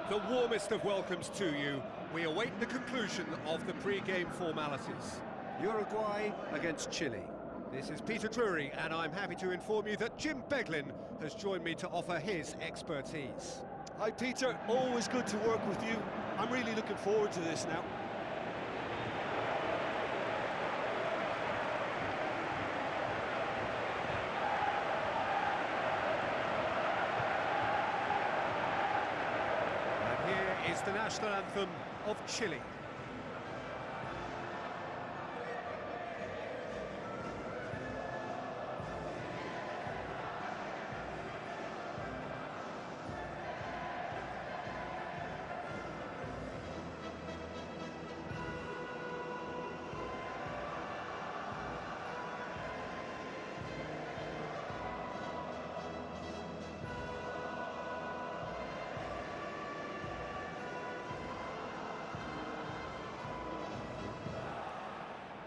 The warmest of welcomes to you. We await the conclusion of the pre-game formalities. Uruguay against Chile. This is Peter Drury, and I'm happy to inform you that Jim Beglin has joined me to offer his expertise. Hi Peter, always good to work with you. I'm really looking forward to this now. Is the national anthem of Chile.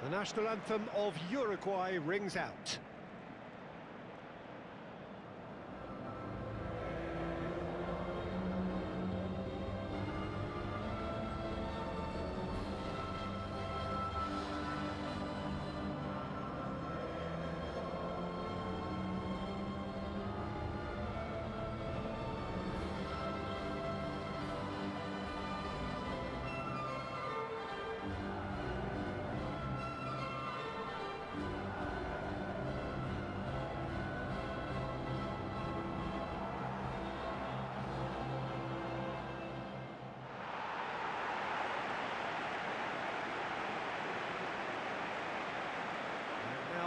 The national anthem of Uruguay rings out.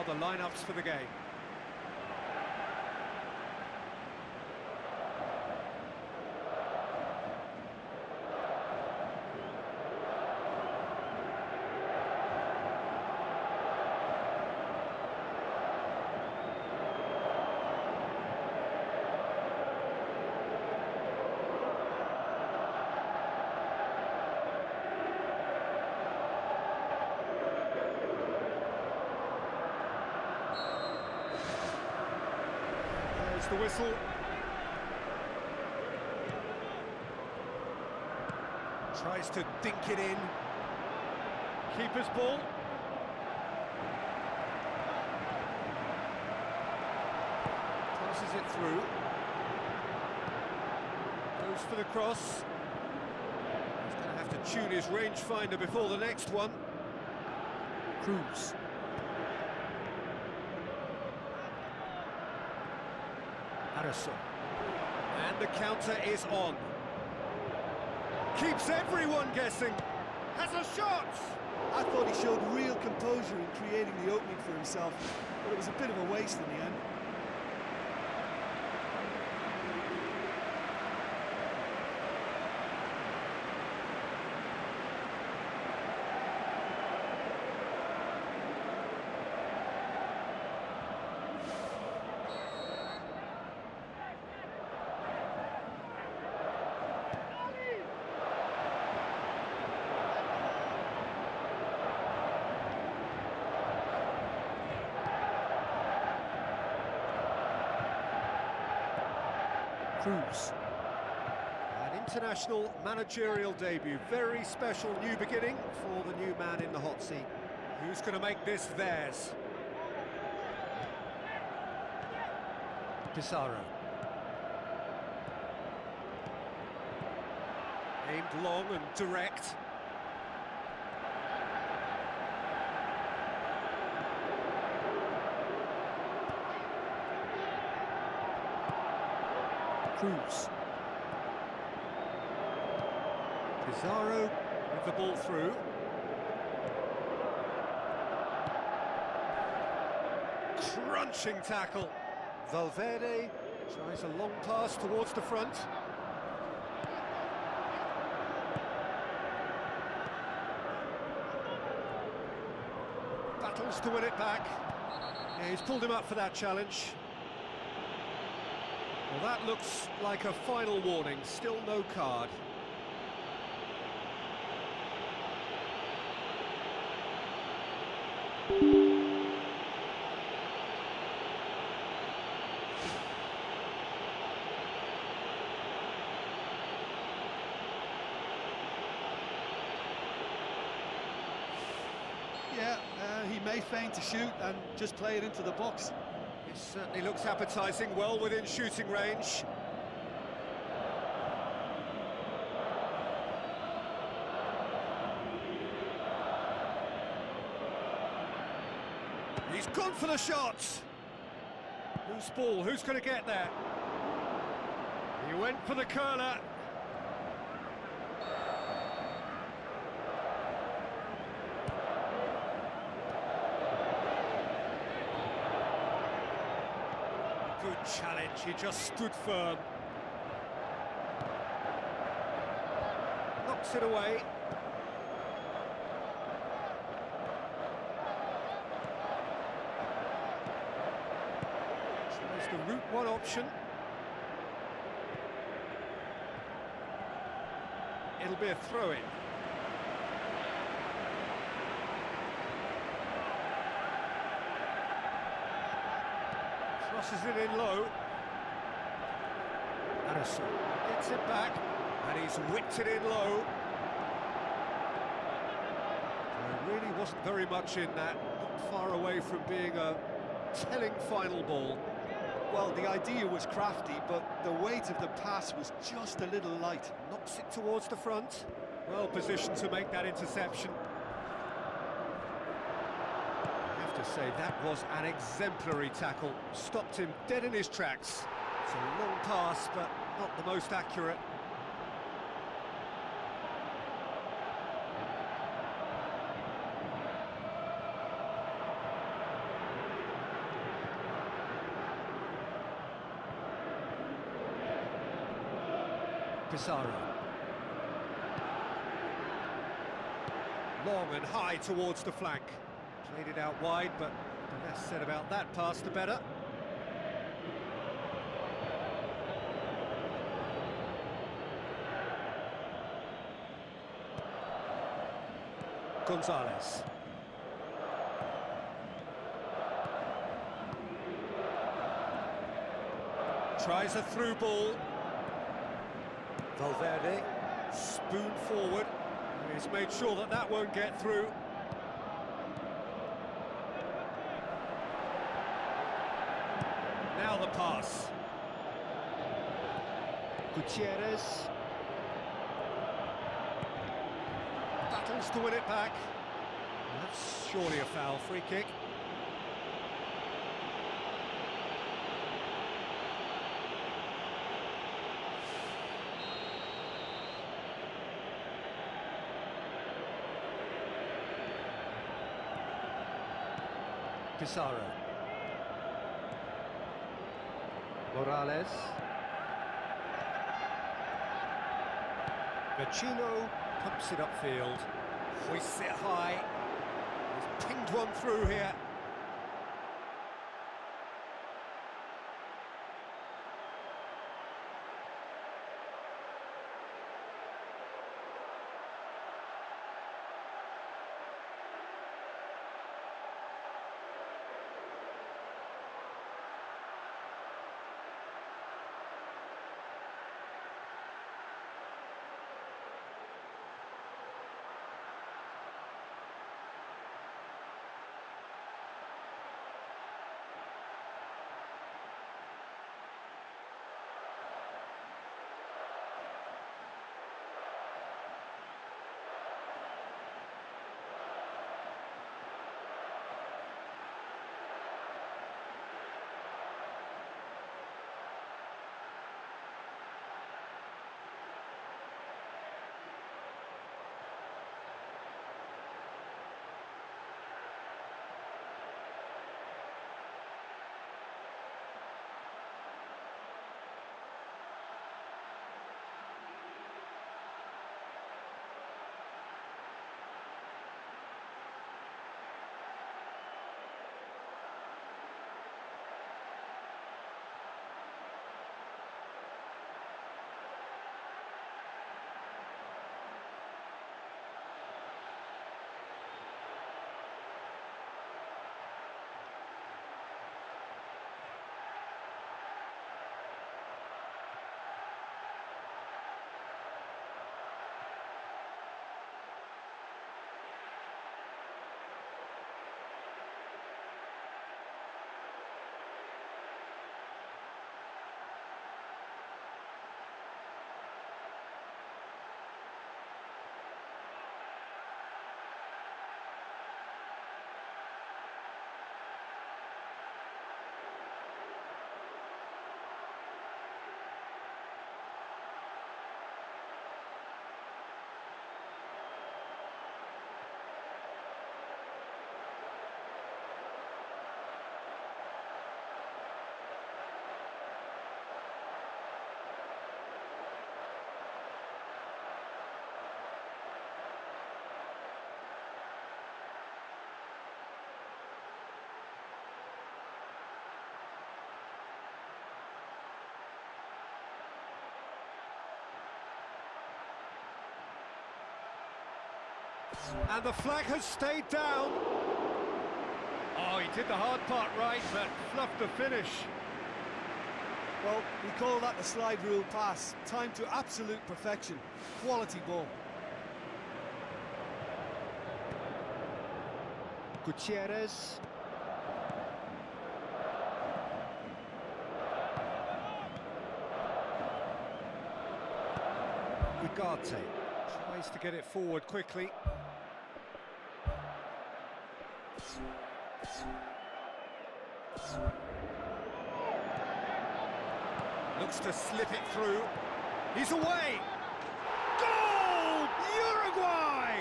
The lineups for the game. The whistle. Tries to dink it in. Keeper's ball. Passes it through. Goes for the cross. He's going to have to tune his rangefinder before the next one. Cruz. And the counter is on. Keeps everyone guessing. Has a shot! I thought he showed real composure in creating the opening for himself, but it was a bit of a waste in the end. Cruz. An international managerial debut. Very special new beginning for the new man in the hot seat. Who's going to make this theirs? Pizarro. Aimed long and direct. Cruz. Pizarro with the ball through. Crunching tackle. Valverde Tries a long pass towards the front. Battles to win it back. Yeah, he's pulled him up for that challenge. Well, that looks like a final warning. Still no card. Yeah, he may feign to shoot and just play it into the box. It certainly looks appetising, well within shooting range. He's gone for the shot. Loose ball, who's going to get there? He went for the curler. Good challenge, he just stood firm. Knocks it away. Tries the route one option. It'll be a throw-in. Crosses it in low. Anderson gets it back, and he's whipped it in low. There really wasn't very much in that, not far away from being a telling final ball. Well, the idea was crafty, but the weight of the pass was just a little light. Knocks it towards the front. Well positioned to make that interception. I have to say, that was an exemplary tackle. Stopped him dead in his tracks. It's a long pass, but not the most accurate. Pizarro. Long and high towards the flank. Played it out wide, but the less said about that pass, the better. Gonzalez. Tries a through ball. Valverde, spoon forward. He's made sure that that won't get through. Now the pass. Gutierrez. Battles to win it back. That's surely a foul, free kick. Pizarro. Morales. Vecino pumps it upfield, hoists it high. He's pinged one through here. And the flag has stayed down. Oh, he did the hard part right, but fluffed the finish. Well, we call that the slide rule pass. Time to absolute perfection. Quality ball. Gutierrez. Ugarte tries to get it forward quickly. Looks to slip it through. He's away! Goal! Uruguay!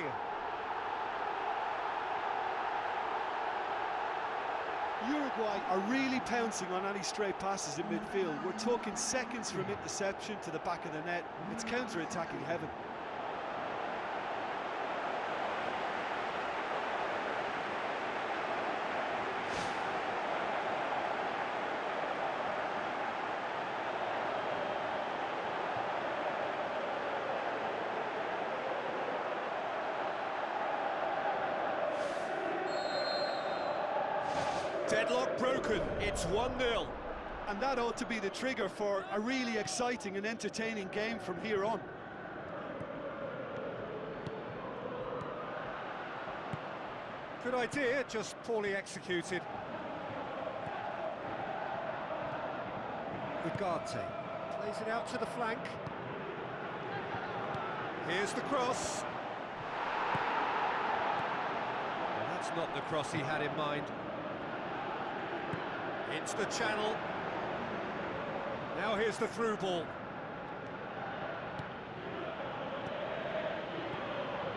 Uruguay are really pouncing on any stray passes in midfield. We're talking seconds from interception to the back of the net. It's counter-attacking heaven. Deadlock broken, it's 1-0. And that ought to be the trigger for a really exciting and entertaining game from here on. Good idea, just poorly executed. Ugarte plays it out to the flank. Here's the cross. Well, that's not the cross he had in mind. It's the channel. Now here's the through ball.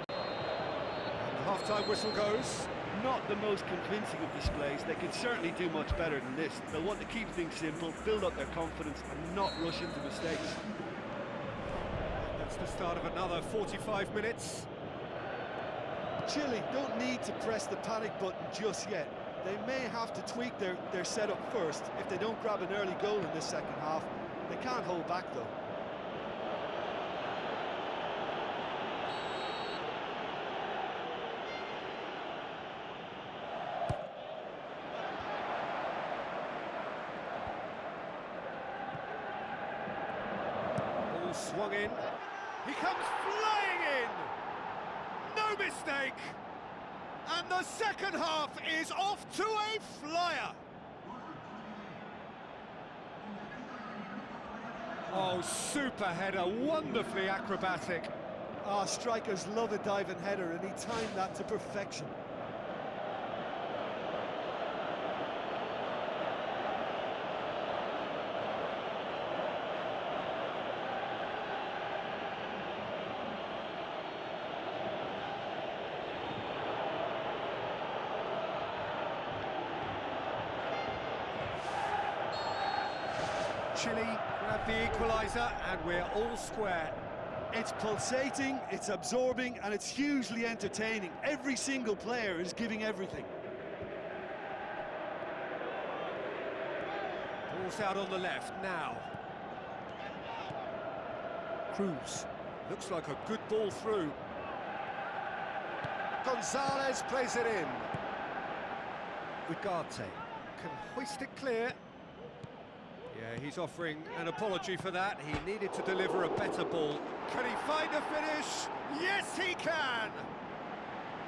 And the half-time whistle goes. Not the most convincing of displays. They can certainly do much better than this. They'll want to keep things simple, build up their confidence and not rush into mistakes. That's the start of another 45 minutes. Chile don't need to press the panic button just yet. They may have to tweak their setup first if they don't grab an early goal in this second half. They can't hold back though. Ball swung in. He comes flying in! No mistake! And the second half is off to a flyer. Oh, super header, wonderfully acrobatic. Ah, strikers love a diving header, and he timed that to perfection. Chile grab the equaliser and we're all square. It's pulsating, it's absorbing, and it's hugely entertaining. Every single player is giving everything. Ball's out on the left now. Cruz. Looks like a good ball through. Gonzalez plays it in. Ugarte can hoist it clear. Yeah, he's offering an apology for that. He needed to deliver a better ball. Can he find a finish? Yes, he can!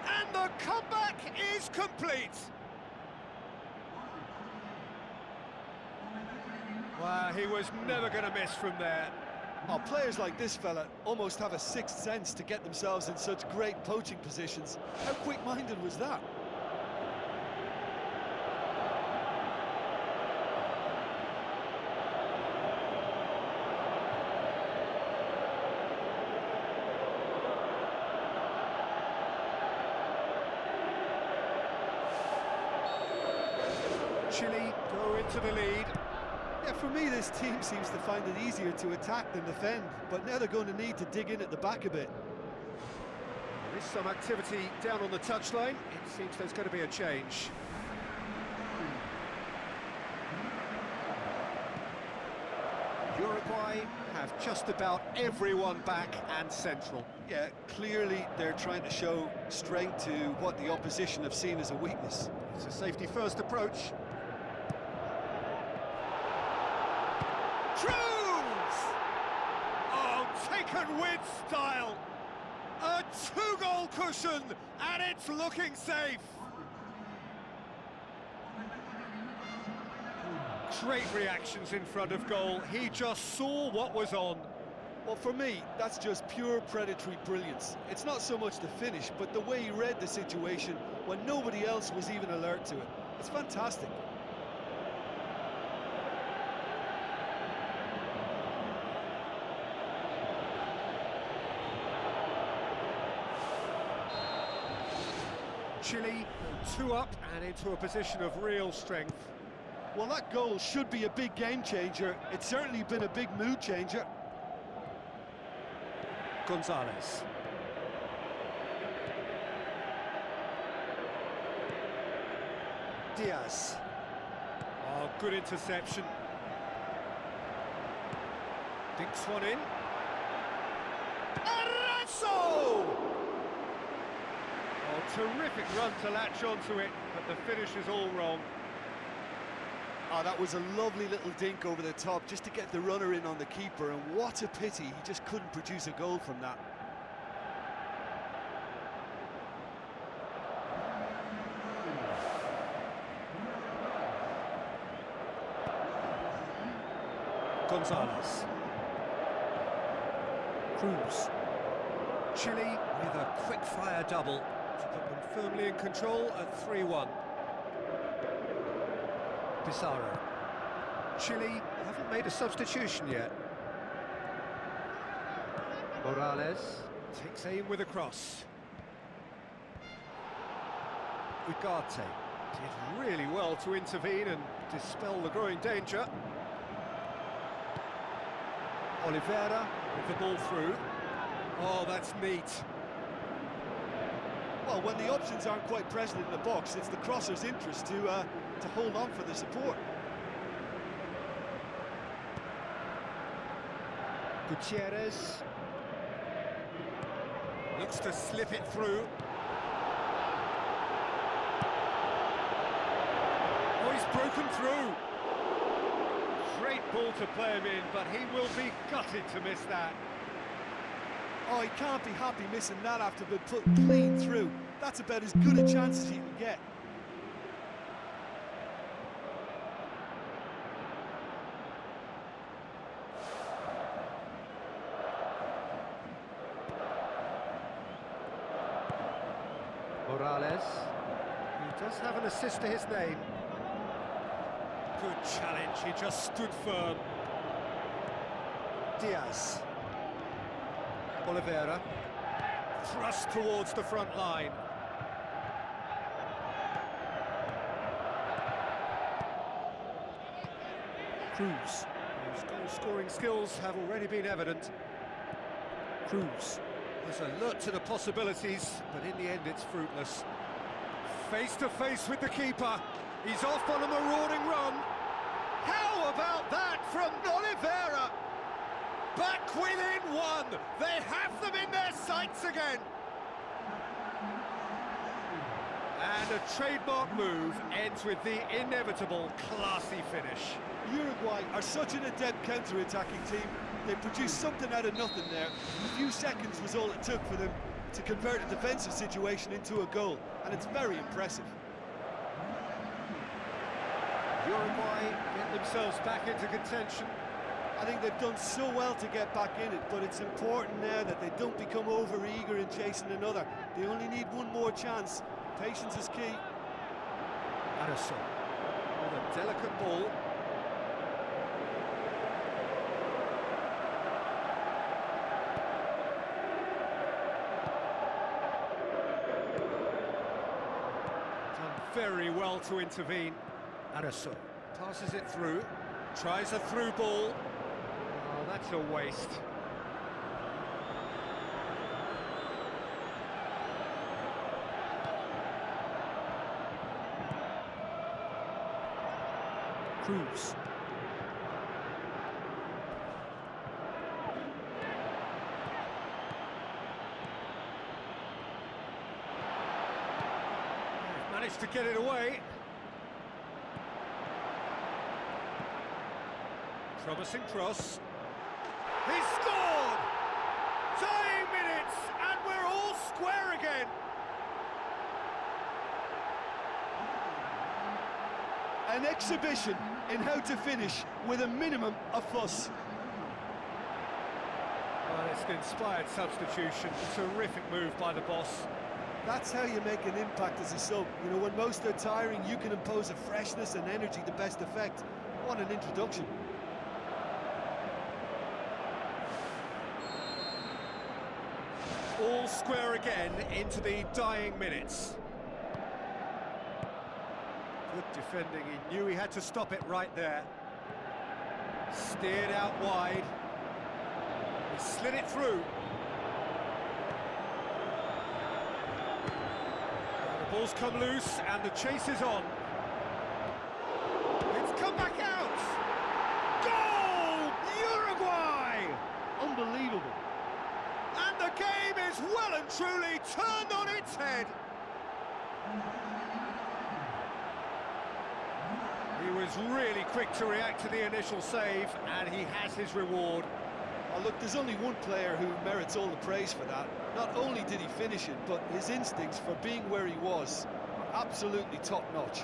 And the comeback is complete! Wow, he was never going to miss from there. Oh, players like this fella almost have a sixth sense to get themselves in such great poaching positions. How quick-minded was that? Chile go into the lead. Yeah, for me, this team seems to find it easier to attack than defend, but now they're going to need to dig in at the back a bit. There is some activity down on the touchline. It seems there's going to be a change. Uruguay have just about everyone back and central. Yeah, clearly they're trying to show strength to what the opposition have seen as a weakness. It's a safety-first approach. Cruz! Oh, taken with style! A two-goal cushion, and it's looking safe! Great reactions in front of goal. He just saw what was on. Well, for me, that's just pure predatory brilliance. It's not so much the finish, but the way he read the situation when nobody else was even alert to it. It's fantastic. Chile, 2 up and into a position of real strength. Well, that goal should be a big game changer. It's certainly been a big mood changer. Gonzalez. Diaz. Oh, good interception. Dinks one in. Arezzo! Oh, terrific run to latch onto it, but the finish is all wrong. Oh, that was a lovely little dink over the top just to get the runner in on the keeper, and what a pity he just couldn't produce a goal from that. Gonzalez. Cruz. Chile with a quick-fire double to put them firmly in control at 3-1. Pizarro. Chile haven't made a substitution yet. Morales takes aim with a cross. Ugarte did really well to intervene and dispel the growing danger. Oliveira with the ball through. Oh, that's neat. Well, when the options aren't quite present in the box, it's the crosser's interest to hold on for the support. Gutierrez looks to slip it through. Oh, he's broken through. Great ball to play him in, but he will be gutted to miss that. Oh, he can't be happy missing that after being put clean through. That's about as good a chance as he can get. Morales, he does have an assist to his name. Good challenge, he just stood firm. Diaz. Oliveira. Thrust towards the front line. Cruz. His goal-scoring skills have already been evident. Cruz. There's alert to the possibilities, but in the end it's fruitless. Face to face with the keeper. He's off on a marauding run. How about that from Oliveira? Back within one. They have them in their sights again. And a trademark move ends with the inevitable classy finish. Uruguay are such an adept counter-attacking team. They produced something out of nothing there. A few seconds was all it took for them to convert a defensive situation into a goal, and it's very impressive. Uruguay get themselves back into contention. I think they've done so well to get back in it, but it's important now that they don't become over-eager in chasing another. They only need one more chance. Patience is key. Arezzo with a delicate ball. Done very well to intervene. Arezzo passes it through, tries a through ball. Oh, that's a waste. Cruz. Managed to get it away. Promising cross. He scored! Tying minutes, and we're all square again. An exhibition in how to finish with a minimum of fuss. Well, it's an inspired substitution. Terrific move by the boss. That's how you make an impact as a sub. You know, when most are tiring, you can impose a freshness and energy to best effect. What an introduction. All square again into the dying minutes. Good defending, he knew he had to stop it right there. Steered out wide. He slid it through. The ball's come loose and the chase is on. It's come back out! Goal! Uruguay! Unbelievable. And the game is well and truly turned on its head. He was really quick to react to the initial save, and he has his reward. Oh, look, there's only one player who merits all the praise for that. Not only did he finish it, but his instincts for being where he was are absolutely top-notch.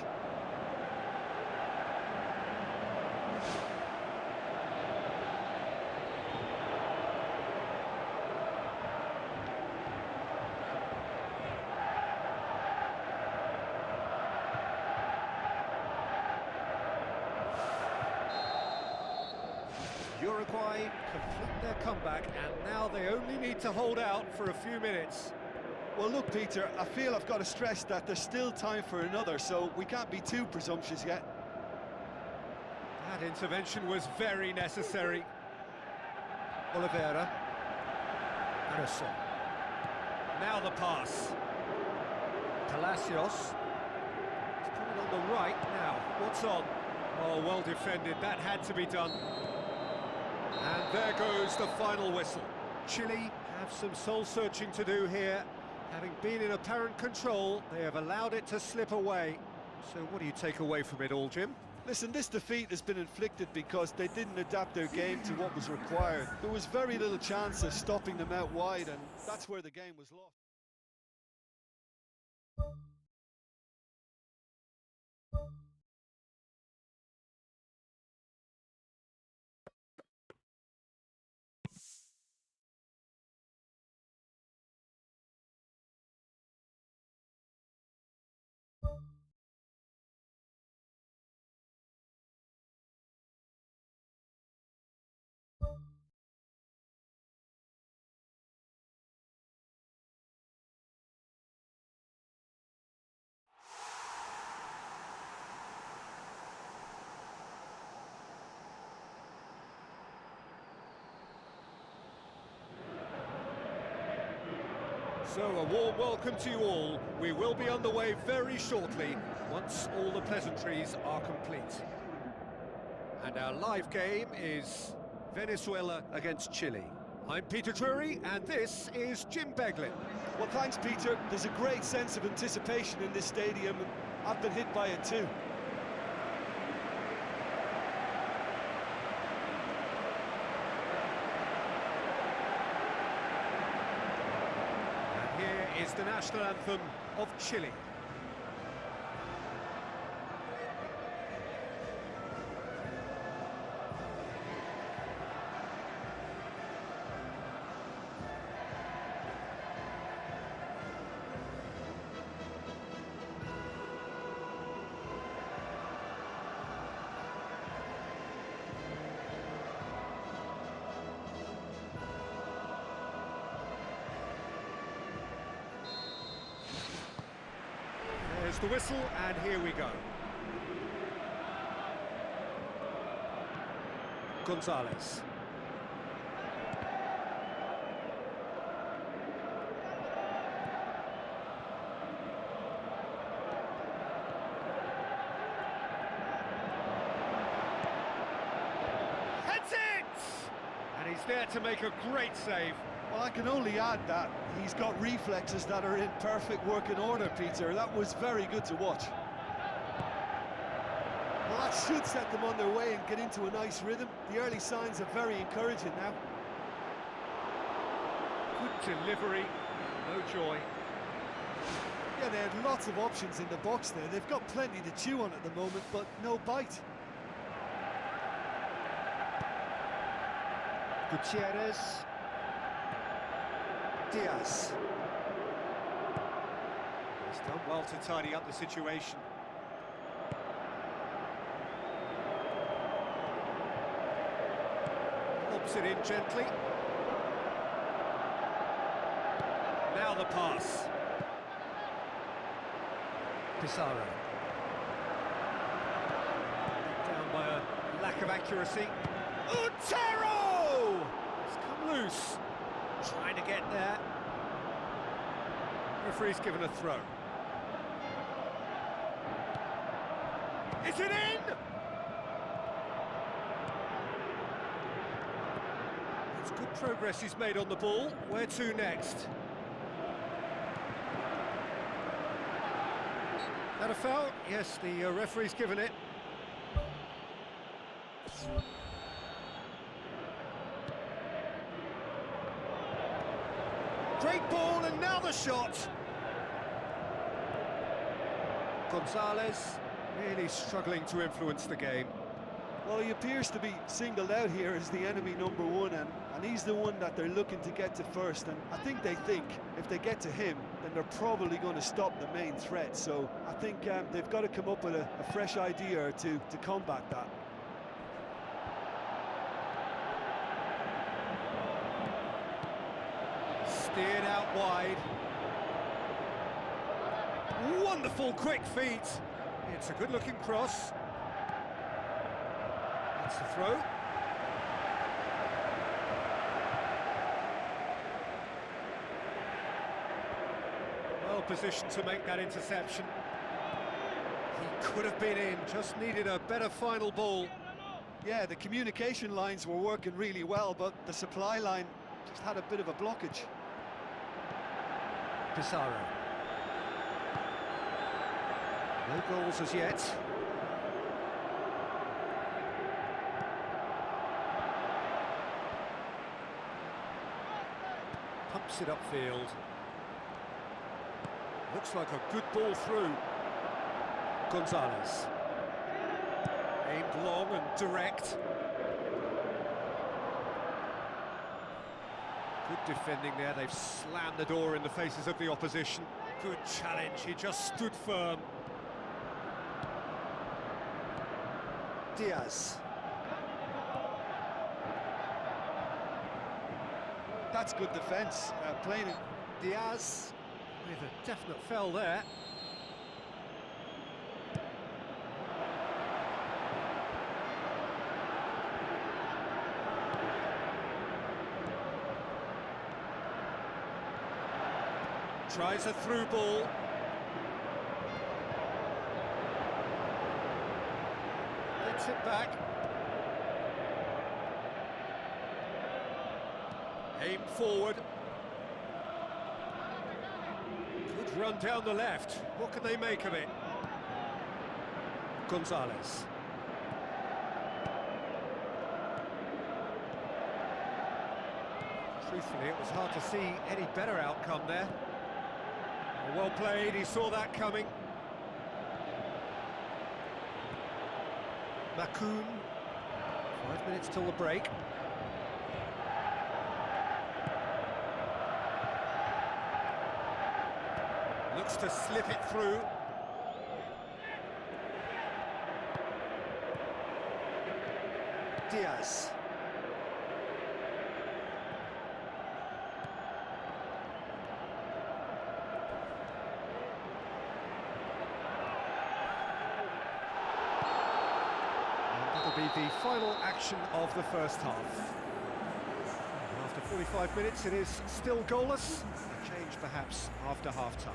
Uruguay complete their comeback, and now they only need to hold out for a few minutes. Well, look, Peter, I feel I've got to stress that there's still time for another, so we can't be too presumptuous yet. That intervention was very necessary. Oliveira. Harrison. Now the pass. Palacios. He's coming on the right now. What's on? Oh, well defended. That had to be done. And there goes the final whistle. Chile have some soul-searching to do here. Having been in apparent control, they have allowed it to slip away. So what do you take away from it all, Jim? Listen, this defeat has been inflicted because they didn't adapt their game to what was required. There was very little chance of stopping them out wide, and that's where the game was lost. So a warm welcome to you all. We will be on the way very shortly, once all the pleasantries are complete. And our live game is Venezuela against Chile. I'm Peter Drury, and this is Jim Beglin. Well, thanks, Peter. There's a great sense of anticipation in this stadium, and I've been hit by it too. Here is the national anthem of Chile. There's the whistle, and here we go. Gonzalez. Heads it! And he's there to make a great save. Well, I can only add that he's got reflexes that are in perfect working order, Peter. That was very good to watch. Well, that should set them on their way and get into a nice rhythm. The early signs are very encouraging now. Good delivery, no joy. Yeah, they had lots of options in the box there. They've got plenty to chew on at the moment, but no bite. Gutierrez. Diaz. He's done well to tidy up the situation. Lobs it in gently. Now the pass. Pizarro. Down by a lack of accuracy. Utero! It's come loose. Trying to get there. Referee's given a throw. Is it in? It's good progress he's made on the ball. Where to next? That a foul? Yes, the referee's given it. Great ball, and now the shot. Gonzalez really struggling to influence the game. Well, he appears to be singled out here as the enemy number one, and he's the one that they're looking to get to first. And I think they think if they get to him, then they're probably going to stop the main threat. So I think they've got to come up with a fresh idea or two to combat that. Steered out wide. Wonderful quick feet. It's a good-looking cross. That's the throw. Well positioned to make that interception. He could have been in, just needed a better final ball. Yeah, the communication lines were working really well, but the supply line just had a bit of a blockage. Pizarro. No goals as yet. Pumps it upfield. Looks like a good ball through. Gonzalez. Aimed long and direct. Good defending there, they've slammed the door in the faces of the opposition. Good challenge, he just stood firm. Diaz. That's good defence, playing it. Diaz with a definite fell there. Tries a through ball. Gets it back. Aim forward. Good run down the left. What can they make of it? Gonzalez. Truthfully, it was hard to see any better outcome there. Well played, he saw that coming. Makoun, 5 minutes till the break. Looks to slip it through. Diaz. Be the final action of the first half. After 45 minutes, it is still goalless. A change perhaps after half-time.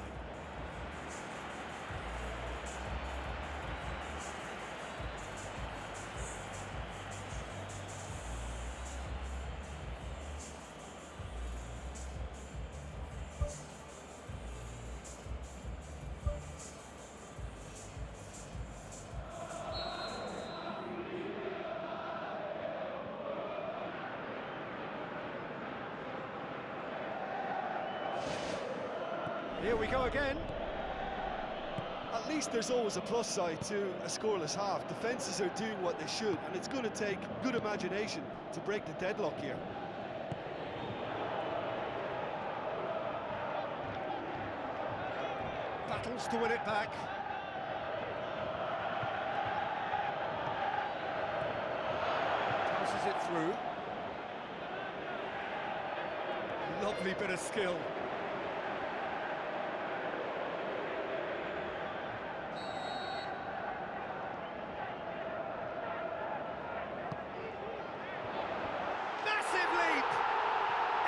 Here we go again. At least there's always a plus side to a scoreless half. Defences are doing what they should, and it's going to take good imagination to break the deadlock here. Battles to win it back. Passes it through. Lovely bit of skill. Massive leap!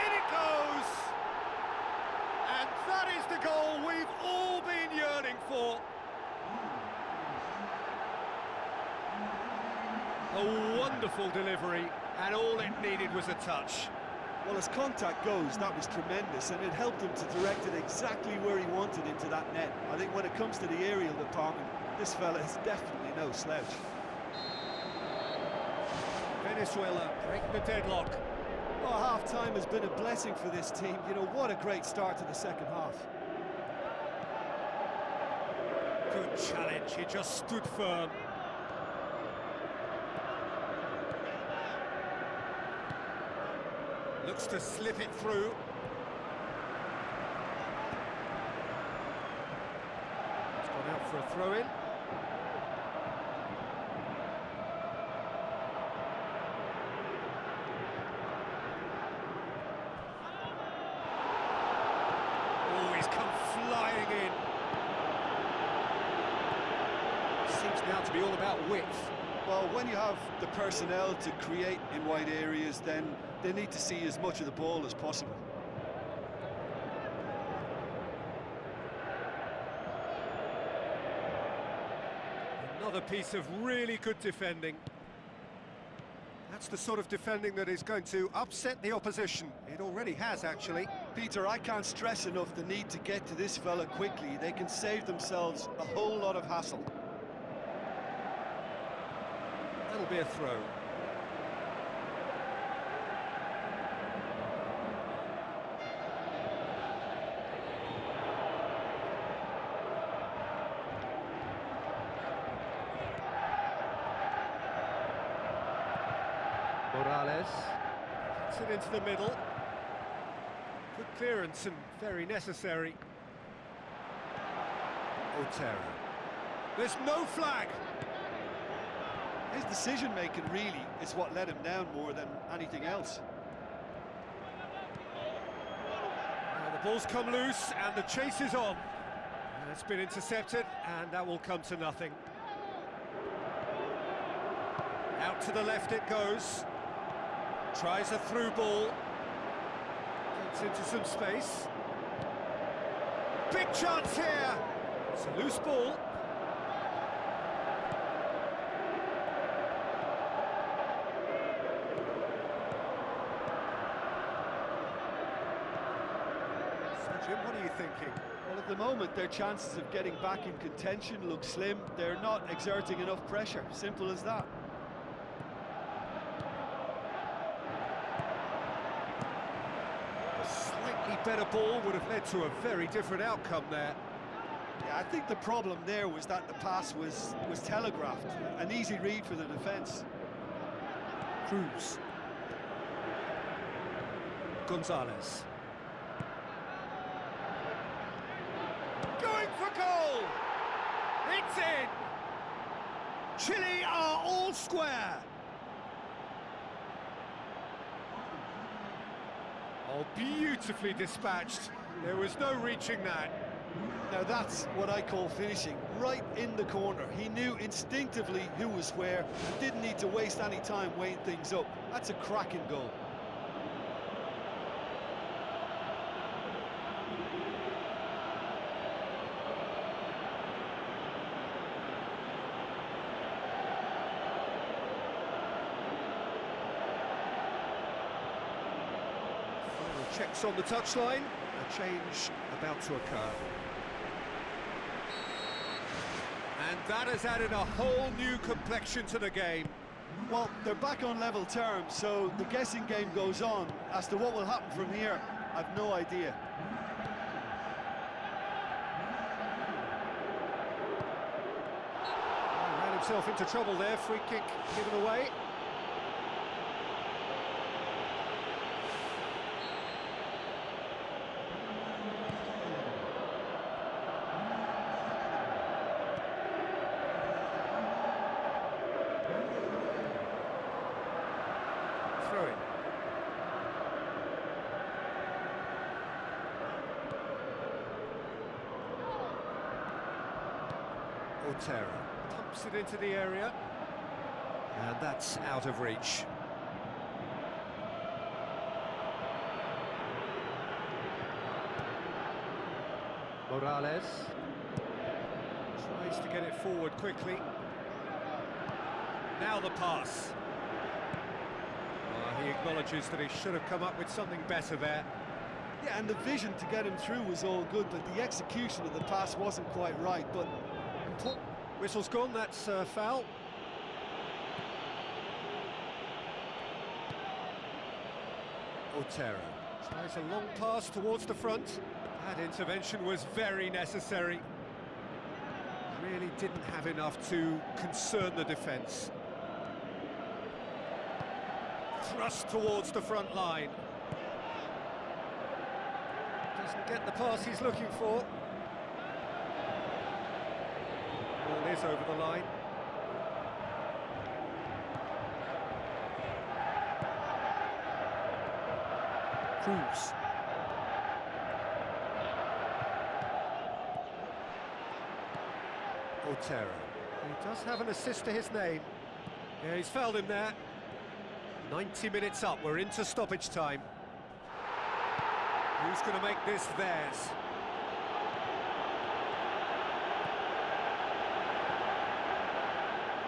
In it goes! And that is the goal we've all been yearning for. A wonderful delivery, and all it needed was a touch. Well, as contact goes, that was tremendous, and it helped him to direct it exactly where he wanted into that net. I think when it comes to the aerial department, this fella is definitely no slouch. Venezuela breaking the deadlock. Oh, half-time has been a blessing for this team. You know, what a great start to the second half. Good challenge, he just stood firm. Looks to slip it through. It's gone out for a throw-in. Oh, he's come flying in. Seems now to be all about width. Well, when you have the personnel to create in wide areas, then they need to see as much of the ball as possible. Another piece of really good defending. That's the sort of defending that is going to upset the opposition. It already has, actually. Peter, I can't stress enough the need to get to this fella quickly. They can save themselves a whole lot of hassle. That'll be a throw. Morales gets it into the middle. Good clearance and very necessary. Otero. There's no flag. His decision-making really is what let him down more than anything else. Now the ball's come loose and the chase is on. And it's been intercepted and that will come to nothing. Out to the left it goes. Tries a through ball. Gets into some space. Big chance here. It's a loose ball. So Jim, what are you thinking? Well, at the moment, their chances of getting back in contention look slim. They're not exerting enough pressure. Simple as that. Better ball would have led to a very different outcome there. Yeah, I think the problem there was that the pass was telegraphed. An easy read for the defence. Cruz. Gonzalez. Going for goal! It's in! Chile are all square. Oh, beautifully dispatched. There was no reaching that. Now that's what I call finishing, right in the corner. He knew instinctively who was where, didn't need to waste any time weighing things up. That's a cracking goal. Checks on the touchline, a change about to occur. And that has added a whole new complexion to the game. Well, they're back on level terms, so the guessing game goes on. As to what will happen from here, I've no idea. himself into trouble there, free kick given away. Throw in. Otero pumps it into the area, and that's out of reach. Morales tries to get it forward quickly. Now the pass. He acknowledges that he should have come up with something better there. Yeah, and the vision to get him through was all good, but the execution of the pass wasn't quite right. But whistle's gone, that's foul. Otero tries a long pass towards the front. That intervention was very necessary. Really didn't have enough to concern the defence. Thrust towards the front line. Doesn't get the pass he's looking for. Ball is over the line. Cruz. Otero. He does have an assist to his name. Yeah, he's fouled him there. 90 minutes up, we're into stoppage time. Who's going to make this theirs?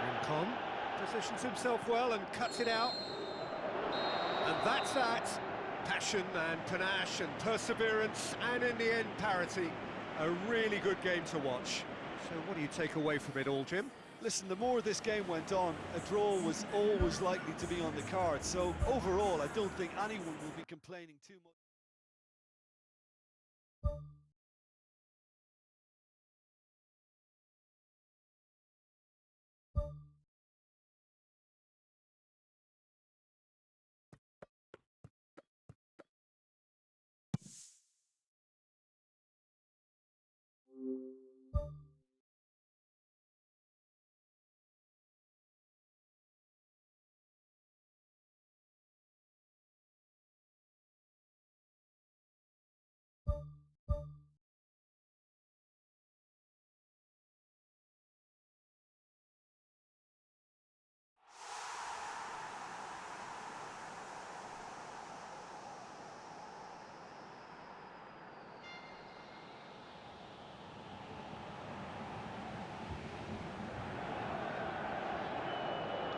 Rincon positions himself well and cuts it out. And that's that. Passion and panache and perseverance, and in the end, parity. A really good game to watch. So what do you take away from it all, Jim? Listen, the more this game went on, a draw was always likely to be on the card. So overall, I don't think anyone will be complaining too much.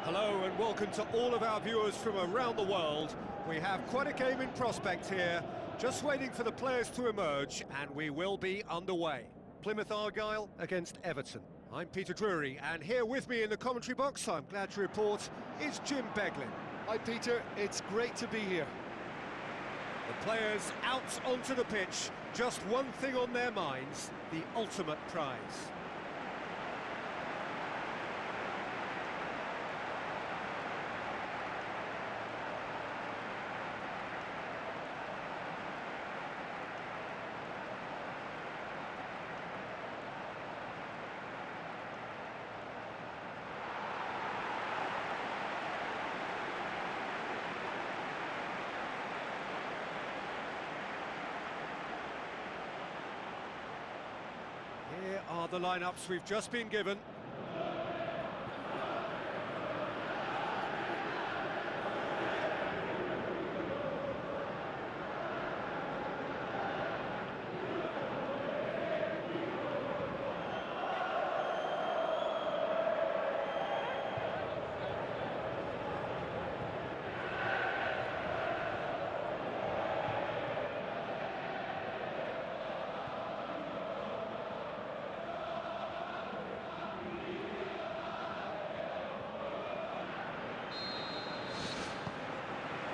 Hello and welcome to all of our viewers from around the world. We have quite a game in prospect here, just waiting for the players to emerge, and we will be underway. Plymouth Argyle against Everton. I'm Peter Drury, and here with me in the commentary box, I'm glad to report, is Jim Beglin. Hi Peter, it's great to be here. The players out onto the pitch, just one thing on their minds, the ultimate prize. Here are the lineups we've just been given.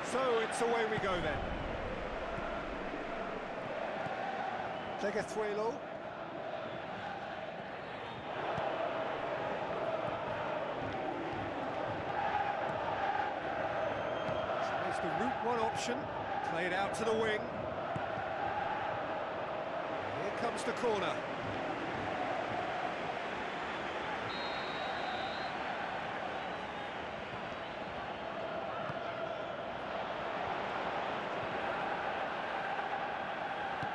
So it's away we go then. Tegezuelo. the route one option, played out to the wing. Here comes the corner.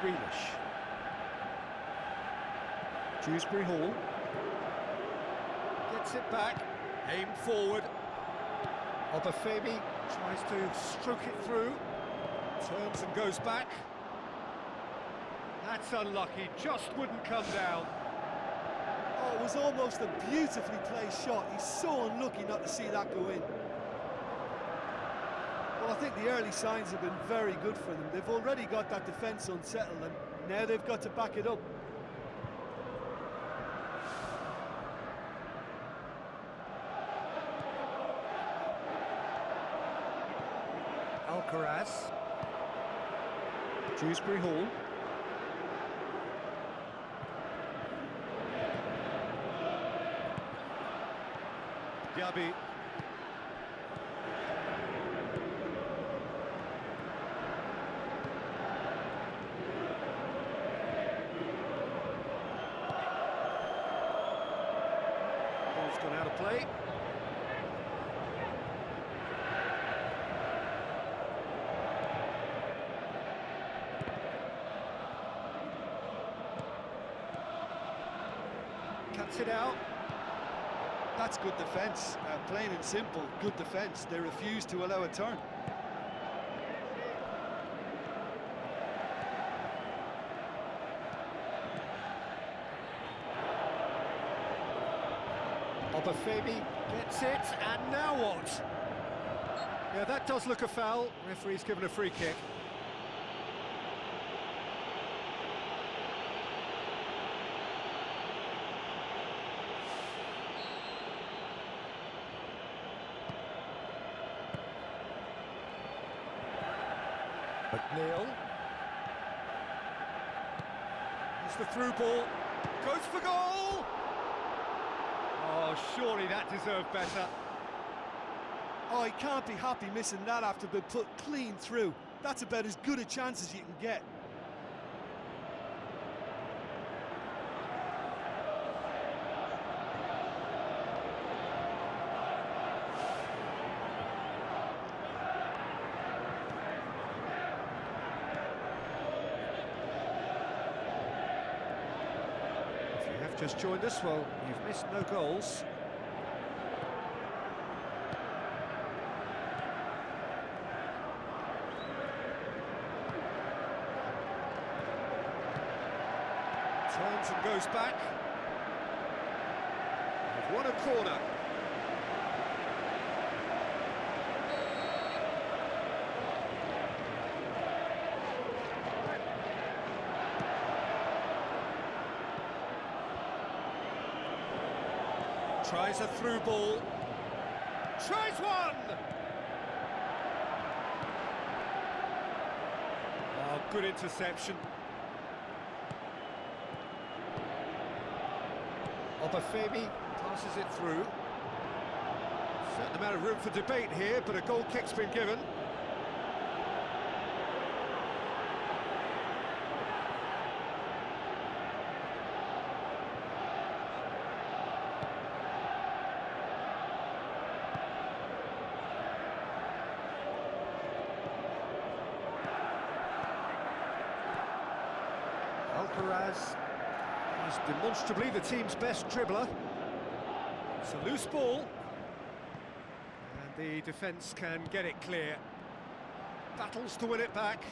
Grealish. Dewsbury Hall. Gets it back. Aim forward. Obafemi tries to stroke it through. Turns and goes back. That's unlucky, just wouldn't come down. Oh, it was almost a beautifully placed shot. He's so unlucky not to see that go in. Well, I think the early signs have been very good for them. They've already got that defence unsettled, and now they've got to back it up. Alcaraz. Dewsbury Hall. Gabi. Ball's gone out of play. Cuts it out. That's good defence, plain and simple, good defence. They refuse to allow a turn. Obafemi gets it, and now what? Yeah, that does look a foul. Referee's given a free kick. McNeil. It's the through ball. Goes for goal! Oh, surely that deserved better. Oh, he can't be happy missing that after being put clean through. That's about as good a chance as you can get. Just joined us, well, you've missed no goals. Turns and goes back. They've won a corner. Tries a through ball. Tries one! Oh, good interception. Obafemi passes it through. Certain amount of room for debate here, but a goal kick's been given. Alcaraz is demonstrably the team's best dribbler. It's a loose ball, and the defence can get it clear. Battles to win it back.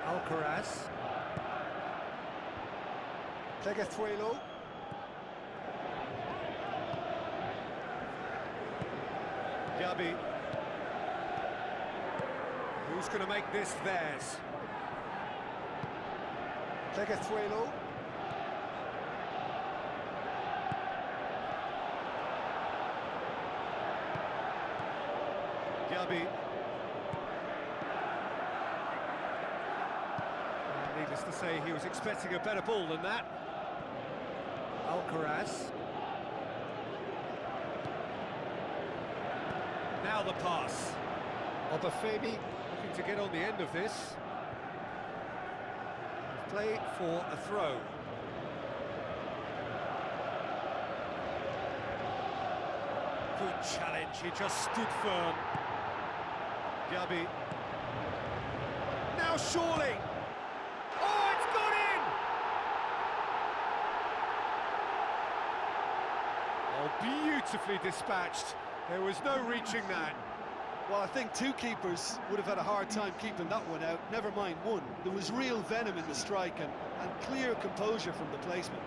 Alcaraz. Pleguezuelo. Gabi. Who's going to make this theirs? Pleguezuelo. Gabi. Needless to say, he was expecting a better ball than that. Alcaraz. Now the pass. Obafemi. Looking to get on the end of this. Play for a throw. Good challenge, he just stood firm. Gabi. Now surely! Oh, it's gone in! Oh, beautifully dispatched. There was no reaching that. Well, I think two keepers would have had a hard time keeping that one out, never mind one. There was real venom in the strike and clear composure from the placement.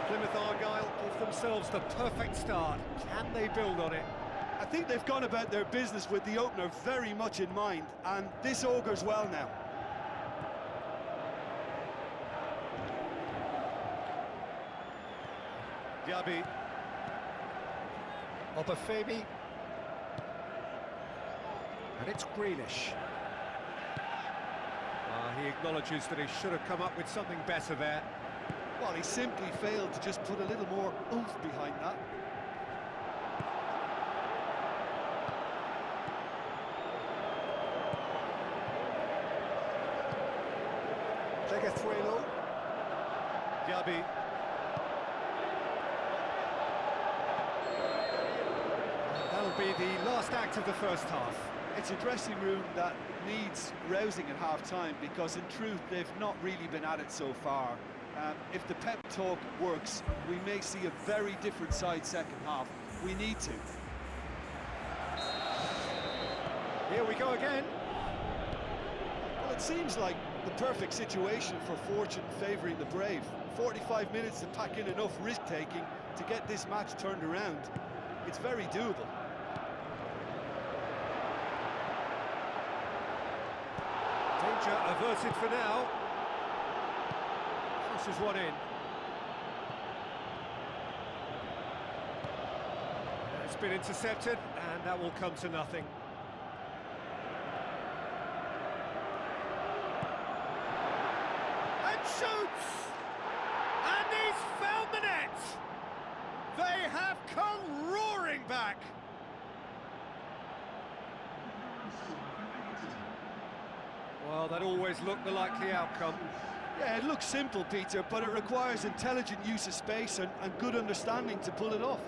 Plymouth Argyle give themselves the perfect start. Can they build on it? I think they've gone about their business with the opener very much in mind, and this augurs well now. Gabi. Obafemi. And it's Grealish. He acknowledges that he should have come up with something better there. Well, he simply failed to just put a little more oomph behind that. Tegethwelo. Gabi. That'll be the last act of the first half. It's a dressing room that needs rousing at half-time because, in truth, they've not really been at it so far. If the pep talk works, we may see a very different side second half. We need to. Here we go again. Well, it seems like the perfect situation for fortune favouring the brave. 45 minutes to pack in enough risk-taking to get this match turned around. It's very doable. Danger averted for now. Crosses one in. It's been intercepted, and that will come to nothing. And shoots! And he's found the net! They have come roaring back! Well, that always looked the likely outcome. Yeah, it looks simple, Peter, but it requires intelligent use of space and good understanding to pull it off.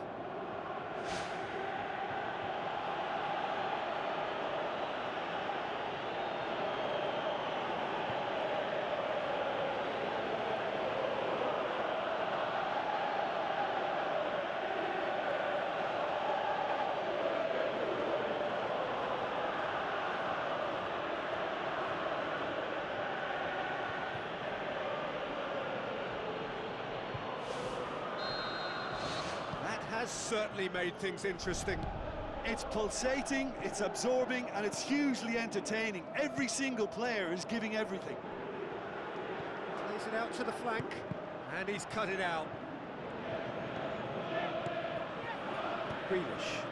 Has certainly made things interesting. It's pulsating, it's absorbing, and it's hugely entertaining. Every single player is giving everything. Plays it out to the flank, and he's cut it out. Grealish.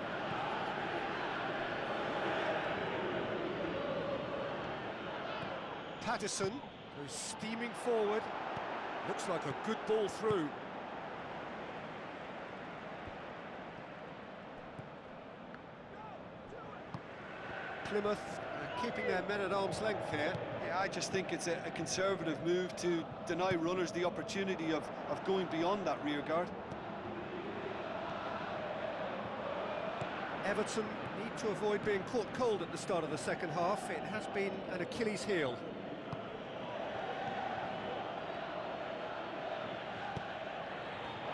Patterson goes steaming forward. Looks like a good ball through. Plymouth keeping their men at arm's length here. Yeah, I just think it's a conservative move to deny runners the opportunity of going beyond that rear guard. Everton need to avoid being caught cold at the start of the second half. It has been an Achilles heel.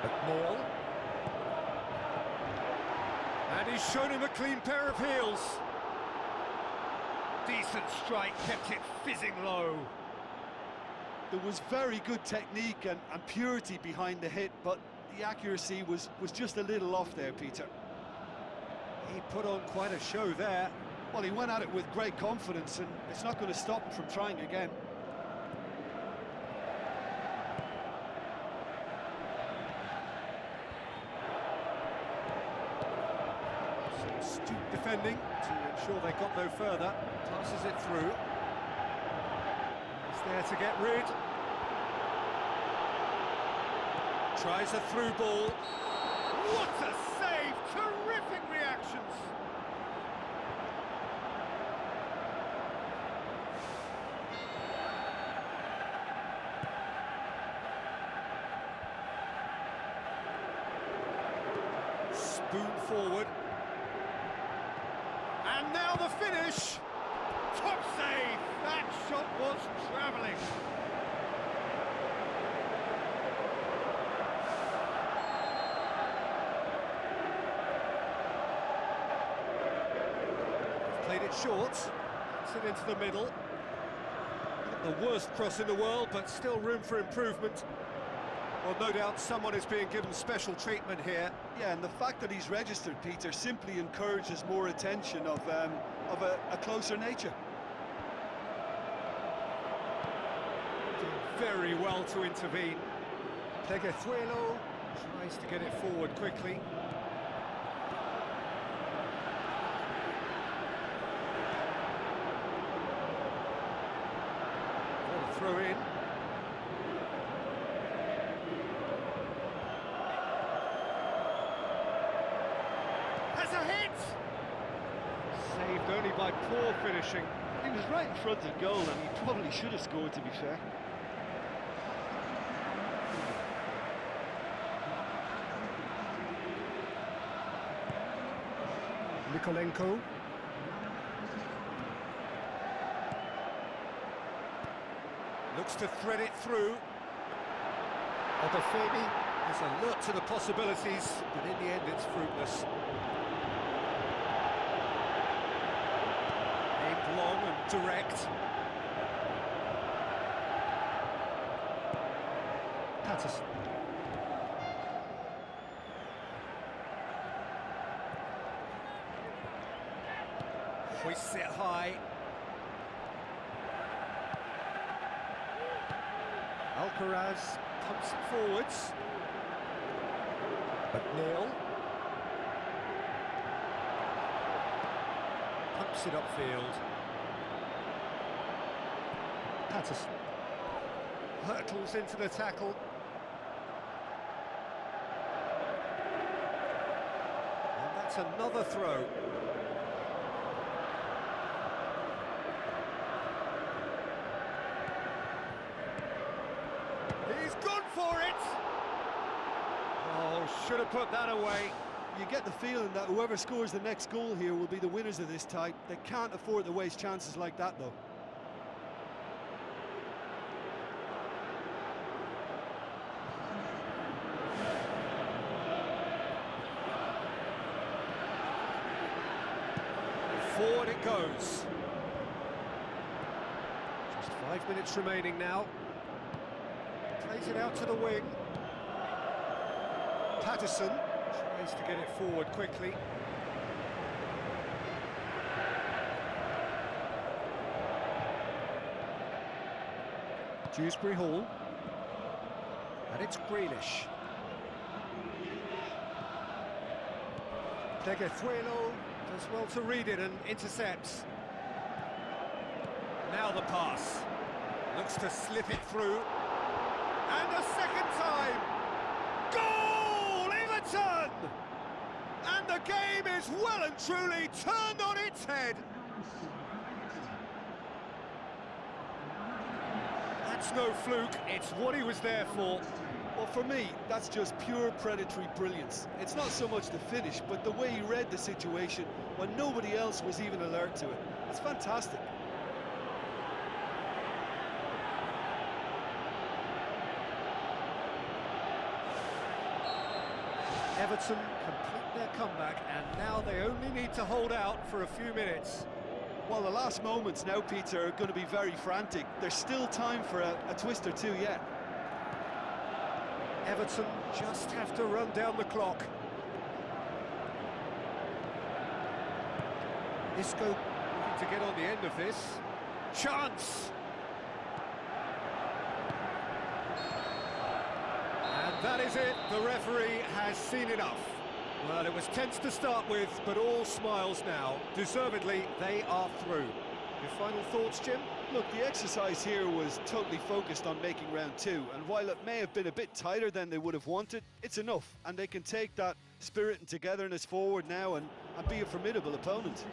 McNeil. And he's shown him a clean pair of heels. Decent strike, kept it fizzing low. There was very good technique and purity behind the hit, but the accuracy was just a little off there, Peter. He put on quite a show there. Well, he went at it with great confidence, and it's not going to stop him from trying again. Some astute defending to ensure they got no further. Passes it through. There to get rid. Tries a through ball. What a save! Terrific reactions! Spoon forward. And now the finish! Top save! That shot was travelling. Played it short, gets it into the middle. Not the worst cross in the world, but still room for improvement. Well, no doubt someone is being given special treatment here. Yeah, and the fact that he's registered, Peter, simply encourages more attention of a closer nature. Did very well to intervene. Pleguezuelo tries to get it forward quickly. Throw in. Has a hit! Saved only by poor finishing. He was right in front of goal and he probably should have scored, to be fair. Nikolenko. Looks to thread it through. Obafemi. There's alert to the possibilities, but in the end it's fruitless. Aimed long and direct. Patterson. Hoists it high. Alcaraz pumps it forwards. McNeil pumps it upfield. Patterson hurtles into the tackle. And that's another throw. He's gone for it! Oh, should have put that away. You get the feeling that whoever scores the next goal here will be the winners of this tie. They can't afford to waste chances like that, though. Forward it goes. Just 5 minutes remaining now. Plays it out to the wing. Patterson tries to get it forward quickly. Dewsbury Hall. And it's Grealish. Pleguezuelo does well to read it and intercepts. Now the pass. Looks to slip it through. And a second time! Goal! Everton! And the game is well and truly turned on its head. That's no fluke, it's what he was there for. Well, for me, that's just pure predatory brilliance. It's not so much the finish, but the way he read the situation when nobody else was even alert to it. It's fantastic. Everton complete their comeback, and now they only need to hold out for a few minutes. Well, the last moments now, Peter, are going to be very frantic. There's still time for a twist or two yet. Everton just have to run down the clock. Isco looking to get on the end of this. Chance! And that is it. The referee has seen enough. Well, it was tense to start with, but all smiles now. Deservedly, they are through. Your final thoughts, Jim? Look, the exercise here was totally focused on making round two, and while it may have been a bit tighter than they would have wanted, it's enough, and they can take that spirit and togetherness forward now and be a formidable opponent.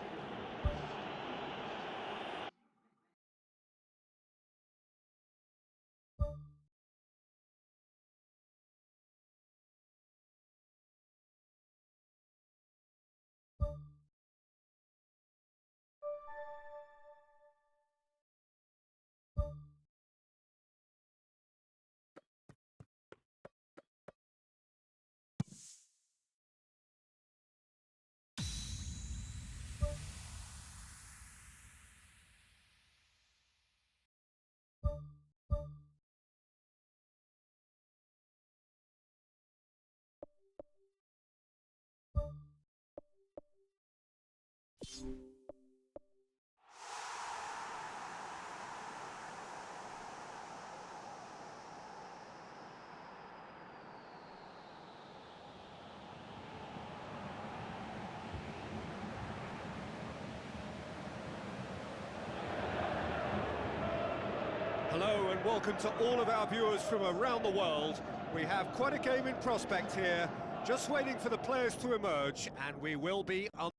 Hello and welcome to all of our viewers from around the world. We have quite a game in prospect here, just waiting for the players to emerge, and we will be on.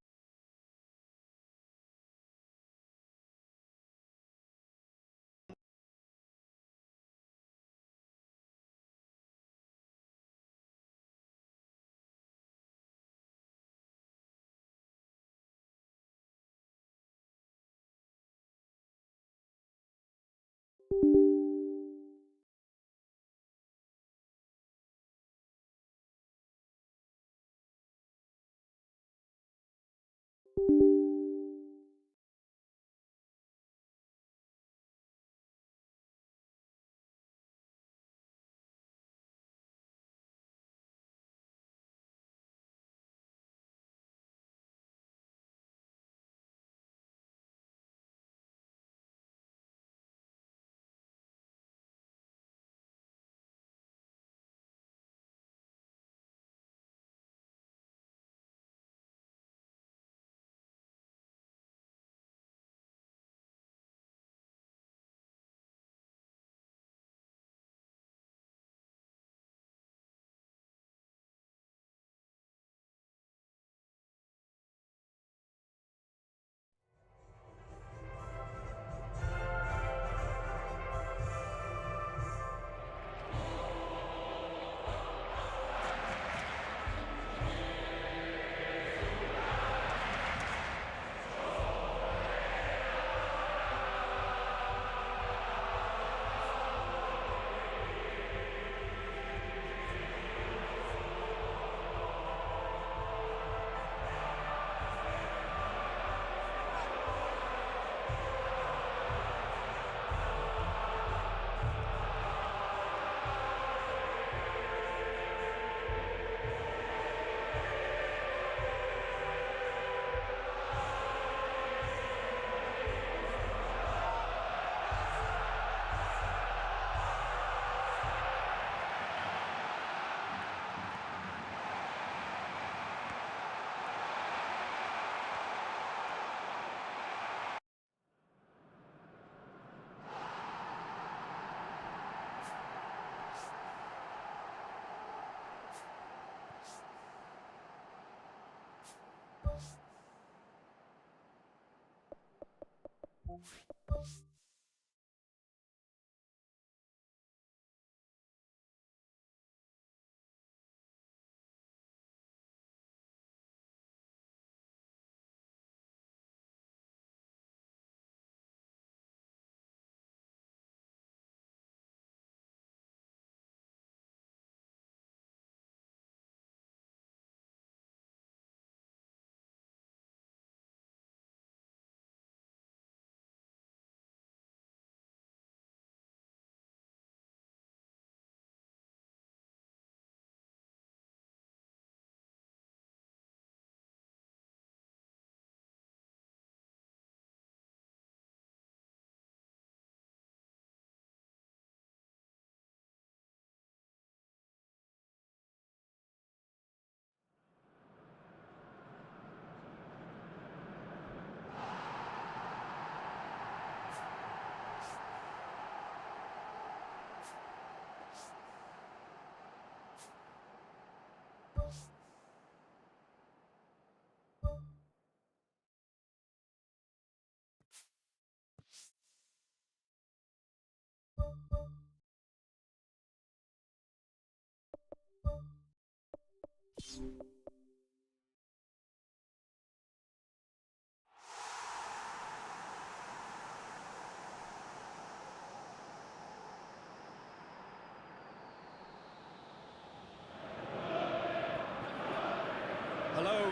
Hello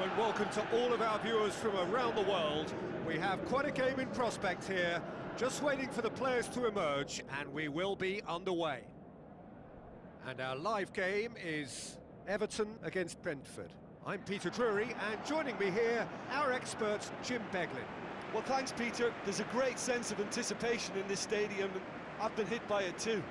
and welcome to all of our viewers from around the world. We have quite a game in prospect here, just waiting for the players to emerge, and we will be underway. And our live game is Everton against Brentford. I'm Peter Drury, and joining me here, our expert Jim Beglin. Well, thanks, Peter. There's a great sense of anticipation in this stadium, and I've been hit by it too.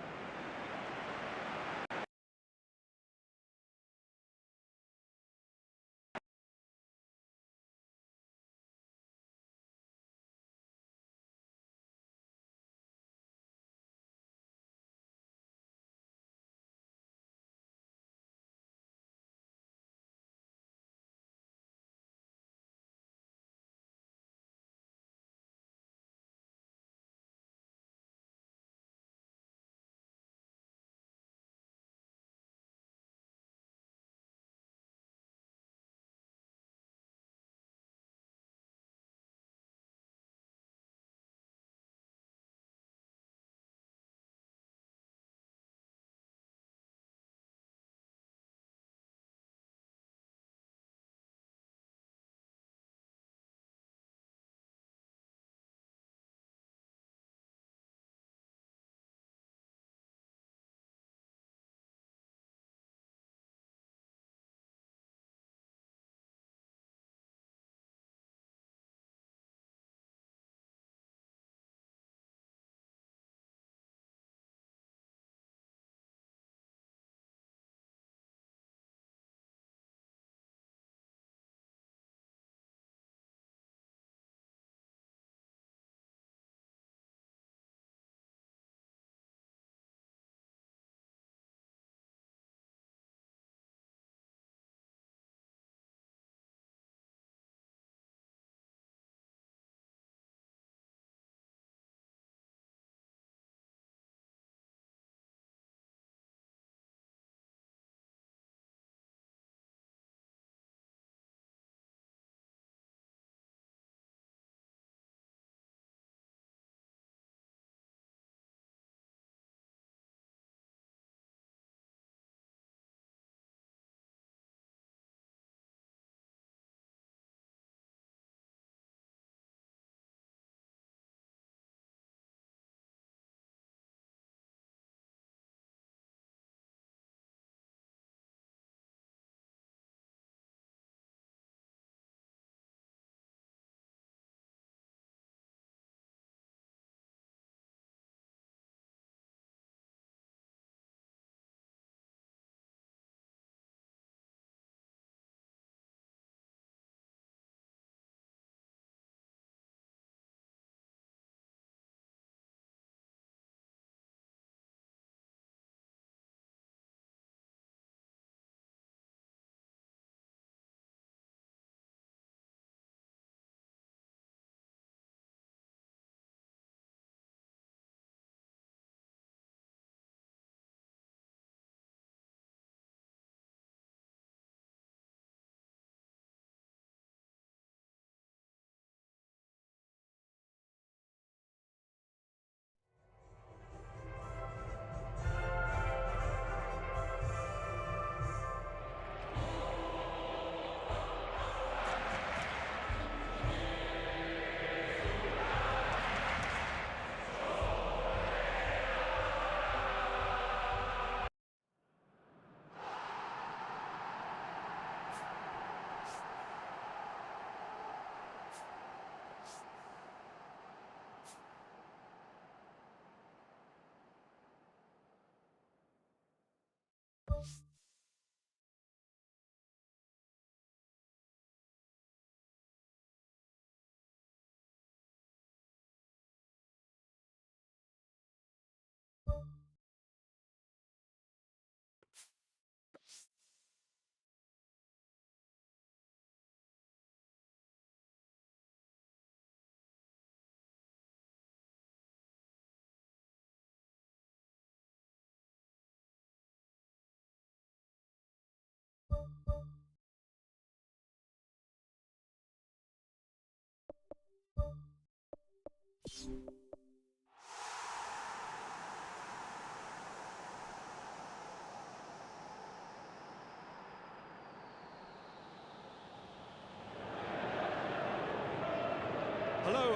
Hello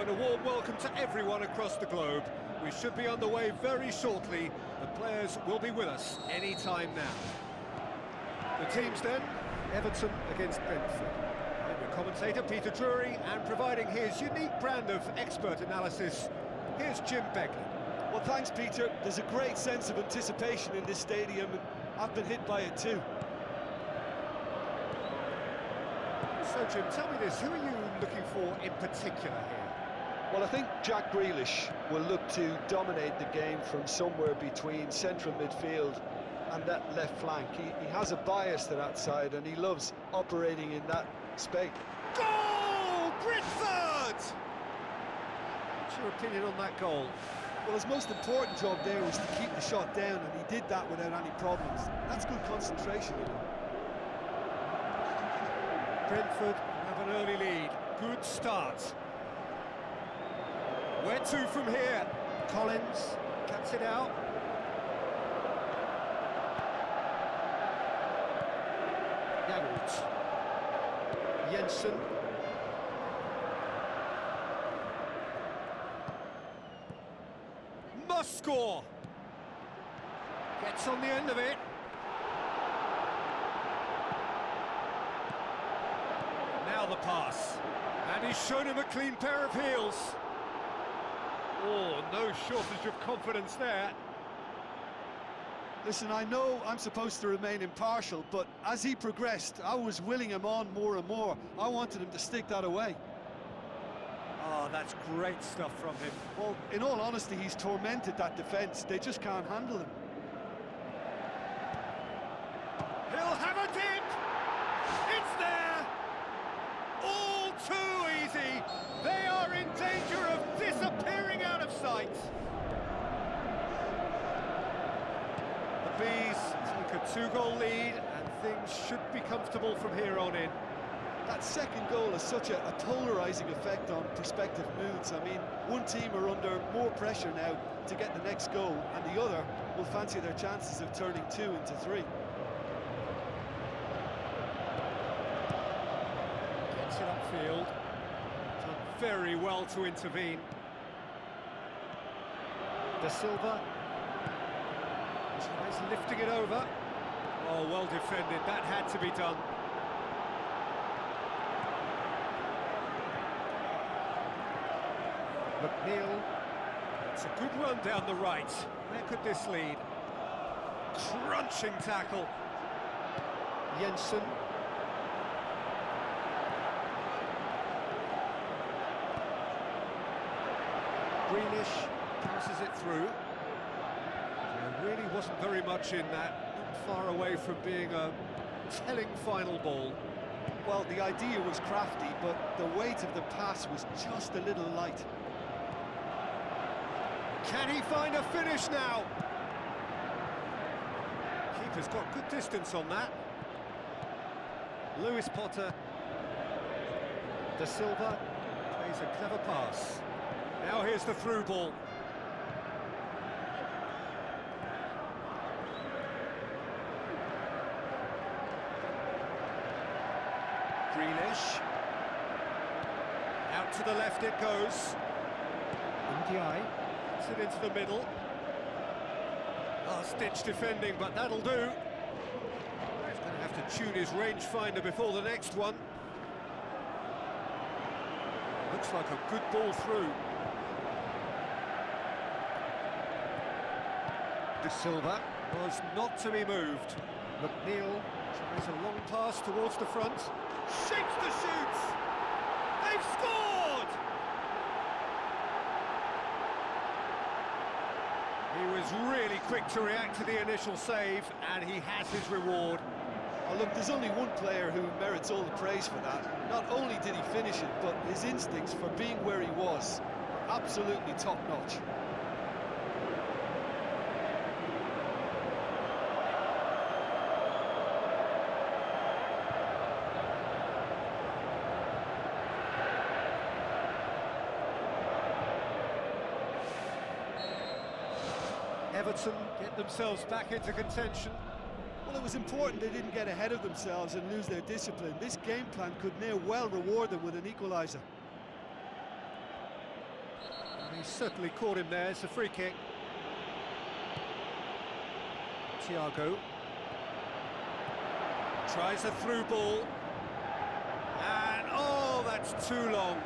and a warm welcome to everyone across the globe. We should be on the way very shortly. The players will be with us any time now. The teams then, Everton against Brentford. I'm your commentator, Peter Drury, and providing his unique brand of expert analysis, here's Jim Beglin. Well, thanks, Peter. There's a great sense of anticipation in this stadium, and I've been hit by it too. So, Jim, tell me this, who are you looking for in particular here? Well, I think Jack Grealish will look to dominate the game from somewhere between central midfield and that left flank. He has a bias to that side, and he loves operating in that space. Goal! Brentford! What's your opinion on that goal? Well, his most important job there was to keep the shot down, and he did that without any problems. That's good concentration, you know. Brentford have an early lead. Good start. Where to from here? Collins cuts it out. Yakult. Jensen. Must score. Gets on the end of it. Now the pass. And he's shown him a clean pair of heels. Oh, no shortage of confidence there. Listen, I know I'm supposed to remain impartial, but as he progressed, I was willing him on more and more. I wanted him to stick that away. Oh, that's great stuff from him. Well, in all honesty, he's tormented that defence. They just can't handle him. He'll have a dip! It's there! All too easy! They are in danger of disappearing out of sight! The Bees take a two-goal lead, and things should be comfortable from here on in. That second goal has such a polarising effect on prospective moods. I mean, one team are under more pressure now to get the next goal, and the other will fancy their chances of turning 2 into 3. Gets it upfield. Done very well to intervene. De Silva tries lifting it over. Oh, well defended. That had to be done. McNeil. It's a good run down the right. Where could this lead? Crunching tackle. Jensen. Grealish passes it through. There really wasn't very much in that. Not far away from being a telling final ball. Well, the idea was crafty, but the weight of the pass was just a little light. Can he find a finish now? Keeper's got good distance on that. Lewis Potter. De Silva plays a clever pass. Now here's the through ball. Grealish. Out to the left it goes. Ndiaye. Puts it into the middle. Last-ditch defending, but that'll do. He's going to have to tune his rangefinder before the next one. Looks like a good ball through. De Silva was not to be moved. McNeil tries a long pass towards the front. Shakes the shoots! They've scored! He was really quick to react to the initial save, and he has his reward. Oh, look, there's only one player who merits all the praise for that. Not only did he finish it, but his instincts for being where he was were absolutely top-notch. Everton get themselves back into contention. Well, it was important they didn't get ahead of themselves and lose their discipline. This game plan could near well reward them with an equaliser. And he certainly caught him there. It's a free kick. Thiago tries a through ball. And, oh, that's too long.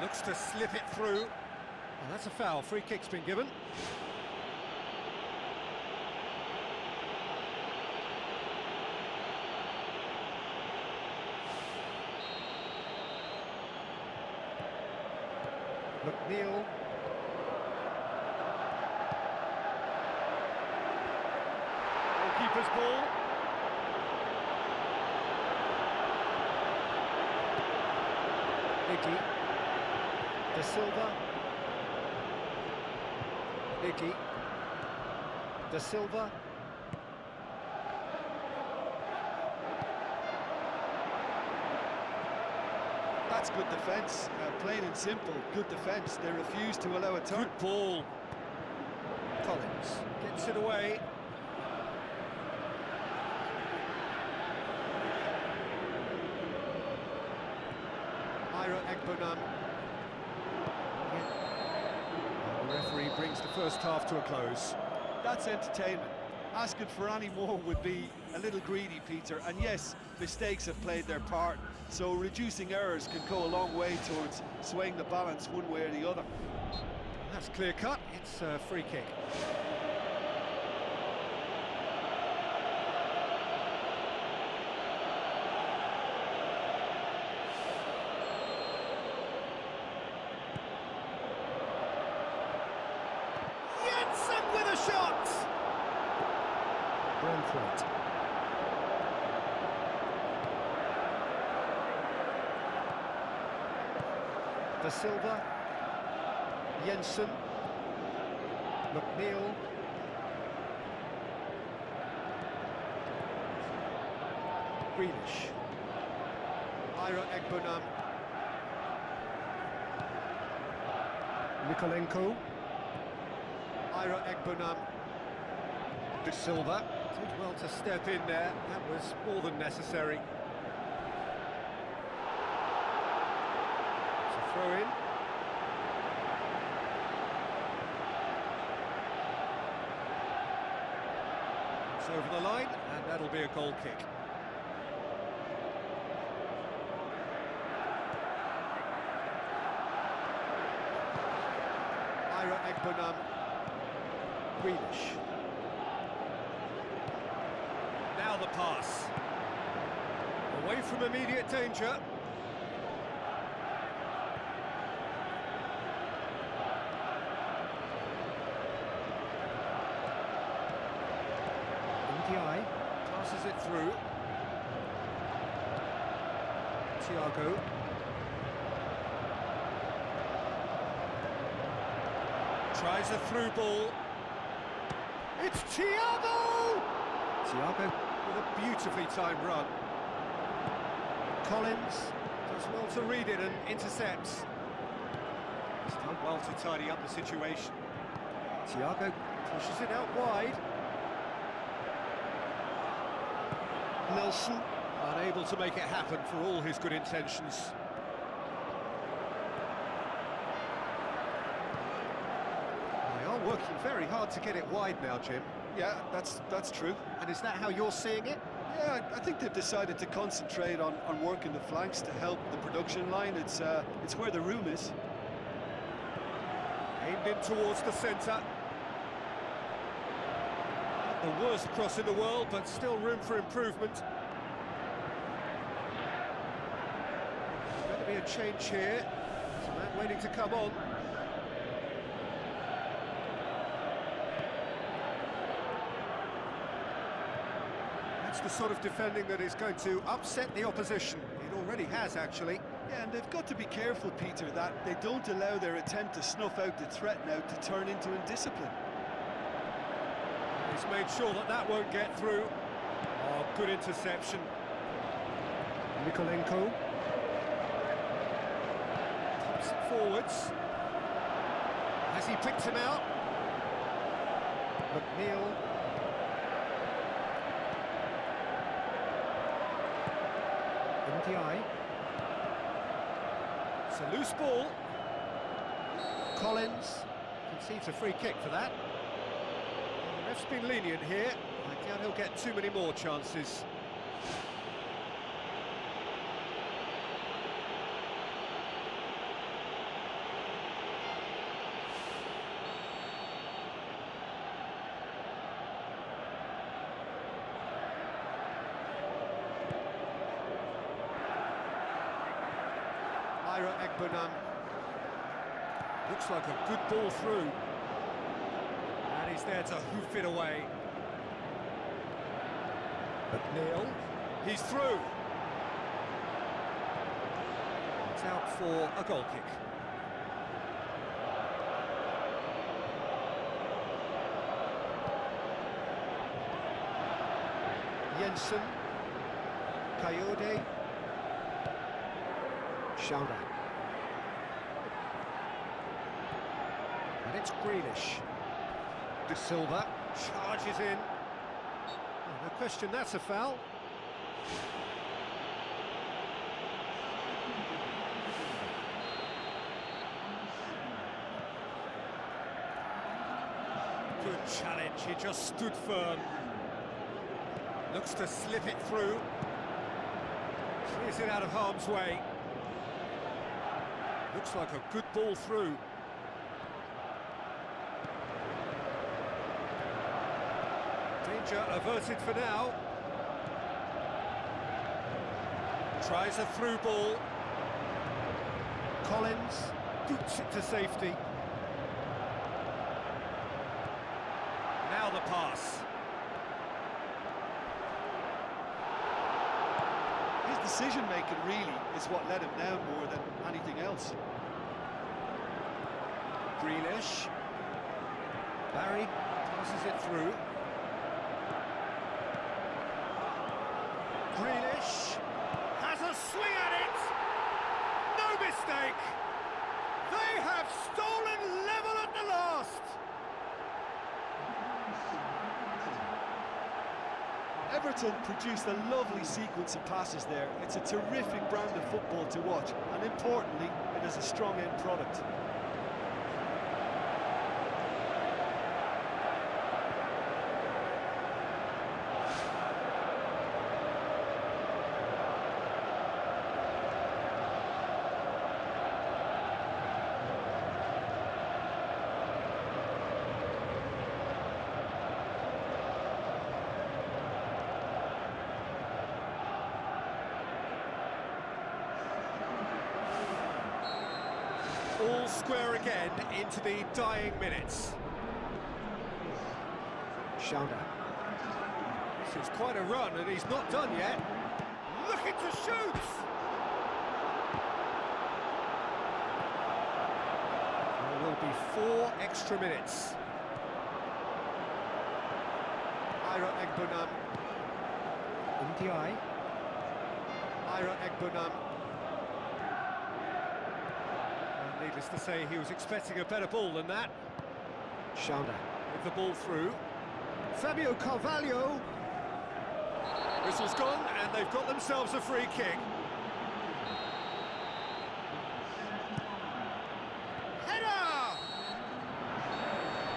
Looks to slip it through. Well, that's a foul. Free kick's been given. McNeil. Goalkeeper's ball. Nicky. Da Silva. Nicky. Da Silva. That's good defence, plain and simple, good defence. They refuse to allow a turn. Good ball. Collins gets it away. Ira Ekbonam. The referee brings the first half to a close. That's entertainment. Asking for any more would be a little greedy, Peter. And yes, mistakes have played their part, so reducing errors can go a long way towards swaying the balance one way or the other. That's clear cut. It's a free kick. Jensen with a shot! Brentford. Da Silva. Jensen. McNeil. Grealish. Ira Ekbonam. Nikolenko. Ira Ekbonam. Da Silva. Did well to step in there. That was more than necessary. It's a throw in. It's over the line, and that'll be a goal kick. Ira Ekbonam. Grealish. Now the pass. Away from immediate danger. Ndiaye passes it through. Thiago. Tries a through ball. It's Thiago! Thiago with a beautifully timed run. Collins does well to read it and intercepts. He's done well to tidy up the situation. Thiago pushes it out wide. Nelson unable to make it happen for all his good intentions. They are working very hard to get it wide now, Jim. Yeah, that's true. And is that how you're seeing it? Yeah, I think they've decided to concentrate on working the flanks to help the production line. It's where the room is. Aimed in towards the centre. Not the worst cross in the world, but still room for improvement. There's going to be a change here. There's a man waiting to come on. That's the sort of defending that is going to upset the opposition. It already has, actually. Yeah, and they've got to be careful, Peter, that they don't allow their attempt to snuff out the threat now to turn into indiscipline. He's made sure that that won't get through. Oh, good interception. Mikolenko. Pops it forwards. Has he picked him out? McNeil. MDI. It's a loose ball. Collins. Concedes a free kick for that. The ref's been lenient here. I doubt he'll get too many more chances. Egbunam. Looks like a good ball through. And he's there to hoof it away. McNeil. He's through. It's out for a goal kick. Jensen. Coyote. Schauder. And it's Grealish. De Silva Charges in. Oh, no question, that's a foul. Good challenge, he just stood firm. Looks to slip it through. Clears it out of harm's way. Looks like a good ball through. Danger averted for now. Tries a through ball. Collins. Boots it to safety. Now the pass. His decision-making really is what let him down more than anything else. Grealish. Barry passes it through. Grealish has a swing at it. No mistake. They have stolen level at the last. Everton produced a lovely sequence of passes there. It's a terrific brand of football to watch, and importantly, it is a strong end product. All square again into the dying minutes. Schauder. This is quite a run and he's not done yet. Looking to shoot! There will be 4 extra minutes. Ira Egbunam. MDI. Ira Egbunam. Needless to say, he was expecting a better ball than that. Schauder. With the ball through. Fabio Carvalho. Whistle's gone, and they've got themselves a free kick. Header!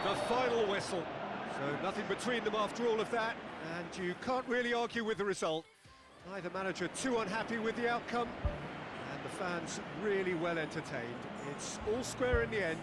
The final whistle. So nothing between them after all of that, and you can't really argue with the result. Neither manager too unhappy with the outcome. And the fans really well entertained. It's all square in the end.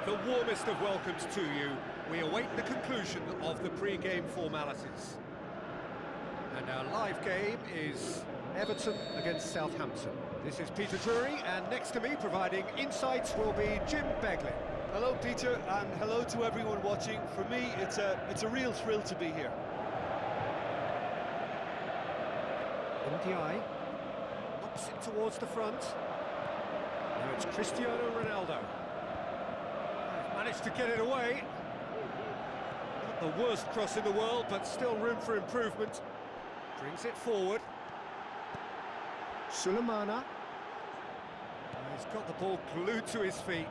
The warmest of welcomes to you. We await the conclusion of the pre-game formalities. And our live game is Everton against Southampton. This is Peter Drury, and next to me providing insights will be Jim Beglin. Hello, Peter, and hello to everyone watching. For me, it's a real thrill to be here. Ndiaye. Ups it towards the front. Now it's Cristiano Ronaldo. Managed to get it away. Not the worst cross in the world, but still room for improvement. Brings it forward. Sulemana. He's got the ball glued to his feet.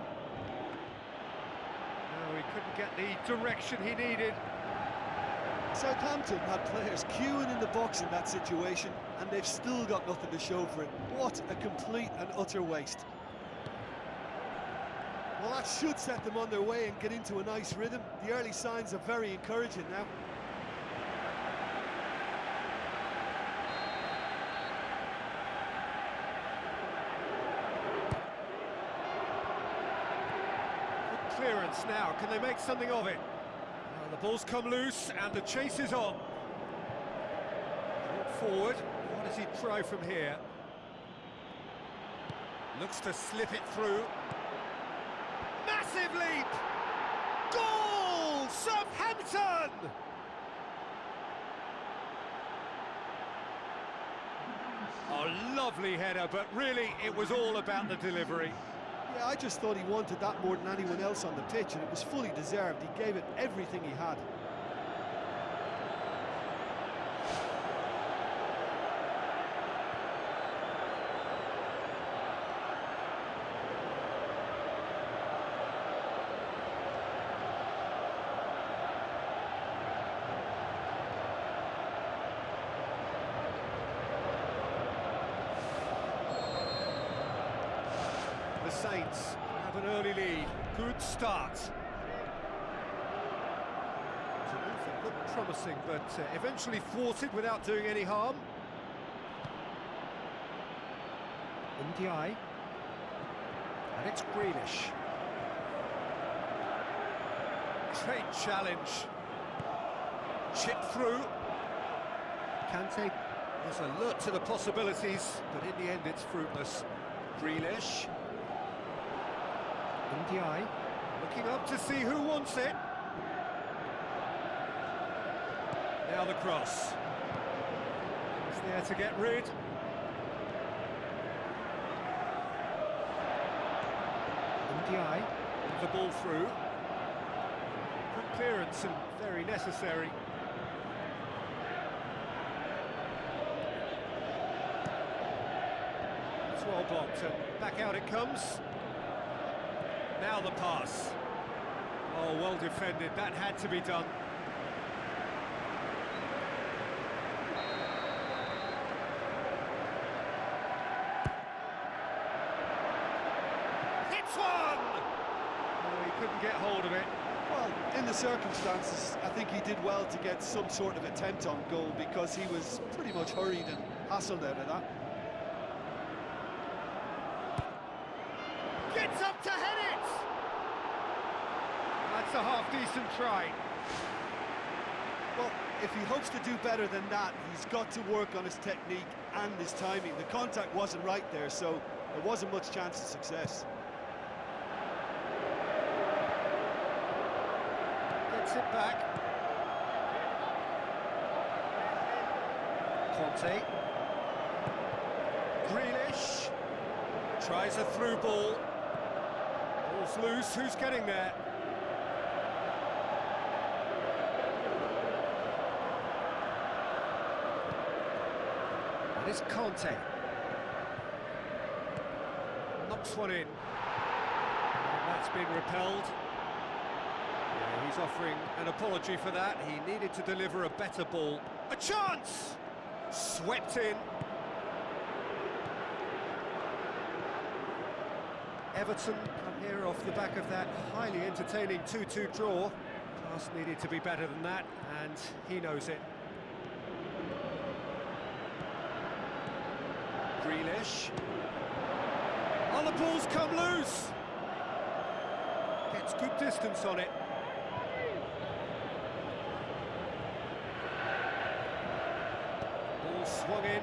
No, he couldn't get the direction he needed. Southampton had players queuing in the box in that situation, and they've still got nothing to show for it. What a complete and utter waste. Well, that should set them on their way and get into a nice rhythm. The early signs are very encouraging now. Good clearance now. Can they make something of it? Well, the ball's come loose and the chase is on. Brought forward. What does he try from here? Looks to slip it through. Massive leap! Goal! Southampton! A lovely header, but really it was all about the delivery. Yeah, I just thought he wanted that more than anyone else on the pitch, and it was fully deserved. He gave it everything he had. The Saints have an early lead. Good start. It looked promising, but eventually thwarted without doing any harm. Ndiaye. And it's Grealish. Great challenge. Chip through. Kante. There's alert to the possibilities, but in the end it's fruitless. Grealish. Ndiaye. Looking up to see who wants it. Now the cross. He's there to get rid. Ndiaye. The ball through. Good clearance and very necessary. It's well blocked and back out it comes. Now the pass. Oh, well defended. That had to be done. Hits one! Oh, he couldn't get hold of it. Well, in the circumstances, I think he did well to get some sort of attempt on goal, because he was pretty much hurried and hassled out of that. Gets up to head it! That's a half-decent try. Well, if he hopes to do better than that, he's got to work on his technique and his timing. The contact wasn't right there, so there wasn't much chance of success. Gets it back. Conte. Grealish. Tries a through ball. Ball's loose. Who's getting there? That is Conte. Knocks one in. And that's been repelled. Yeah, he's offering an apology for that. He needed to deliver a better ball. A chance! Swept in. Everton come here off the back of that highly entertaining 2-2 draw. Pass needed to be better than that, and he knows it. Grealish. Oh, the ball's come loose! Gets good distance on it. Ball swung in.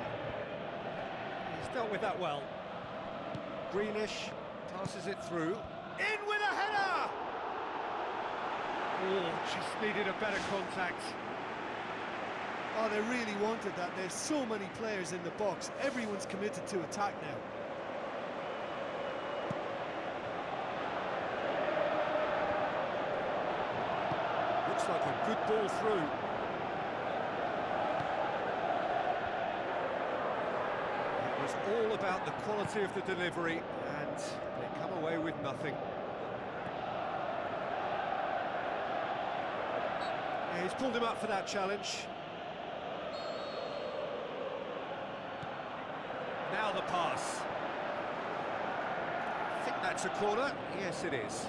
He's dealt with that well. Grealish passes it through. In with a header! Oh, just needed a better contact. Oh, they really wanted that. There's so many players in the box. Everyone's committed to attack now. Looks like a good ball through. It was all about the quality of the delivery, and they come away with nothing. Yeah, he's pulled him up for that challenge. Now the pass. I think that's a corner. Yes, it is.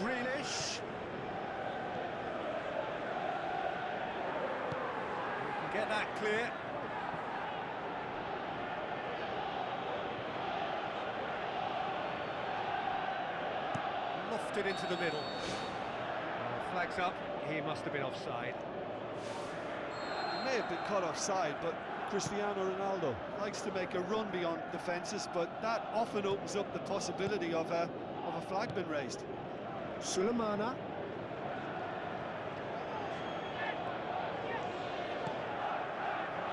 Grealish. Get that clear. Lofted into the middle. Flags up. He must have been offside. He may have been caught offside, but Cristiano Ronaldo likes to make a run beyond defences, but that often opens up the possibility of a flag being raised. Sulemana.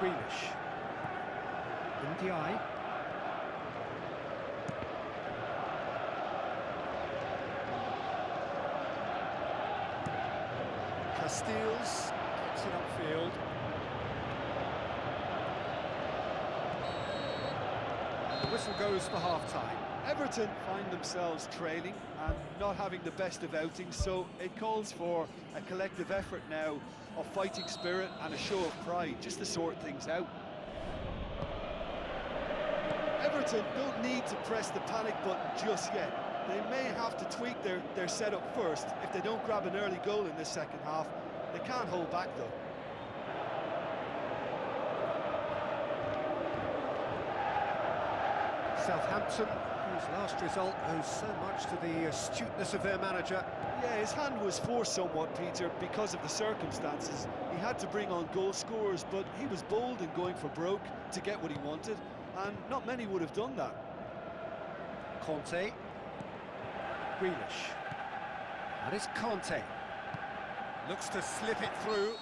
Grealish. Ndiaye. Casteels gets it upfield. And the whistle goes for half-time. Everton find themselves trailing and not having the best of outings, so it calls for a collective effort now of fighting spirit and a show of pride, just to sort things out. Everton don't need to press the panic button just yet. They may have to tweak their setup first. If they don't grab an early goal in this second half, they can't hold back though. Southampton, whose last result owes so much to the astuteness of their manager. Yeah, his hand was forced somewhat, Peter, because of the circumstances. He had to bring on goal scorers, but he was bold in going for broke to get what he wanted, and not many would have done that. Conte. Grealish. That is Conte. Looks to slip it through.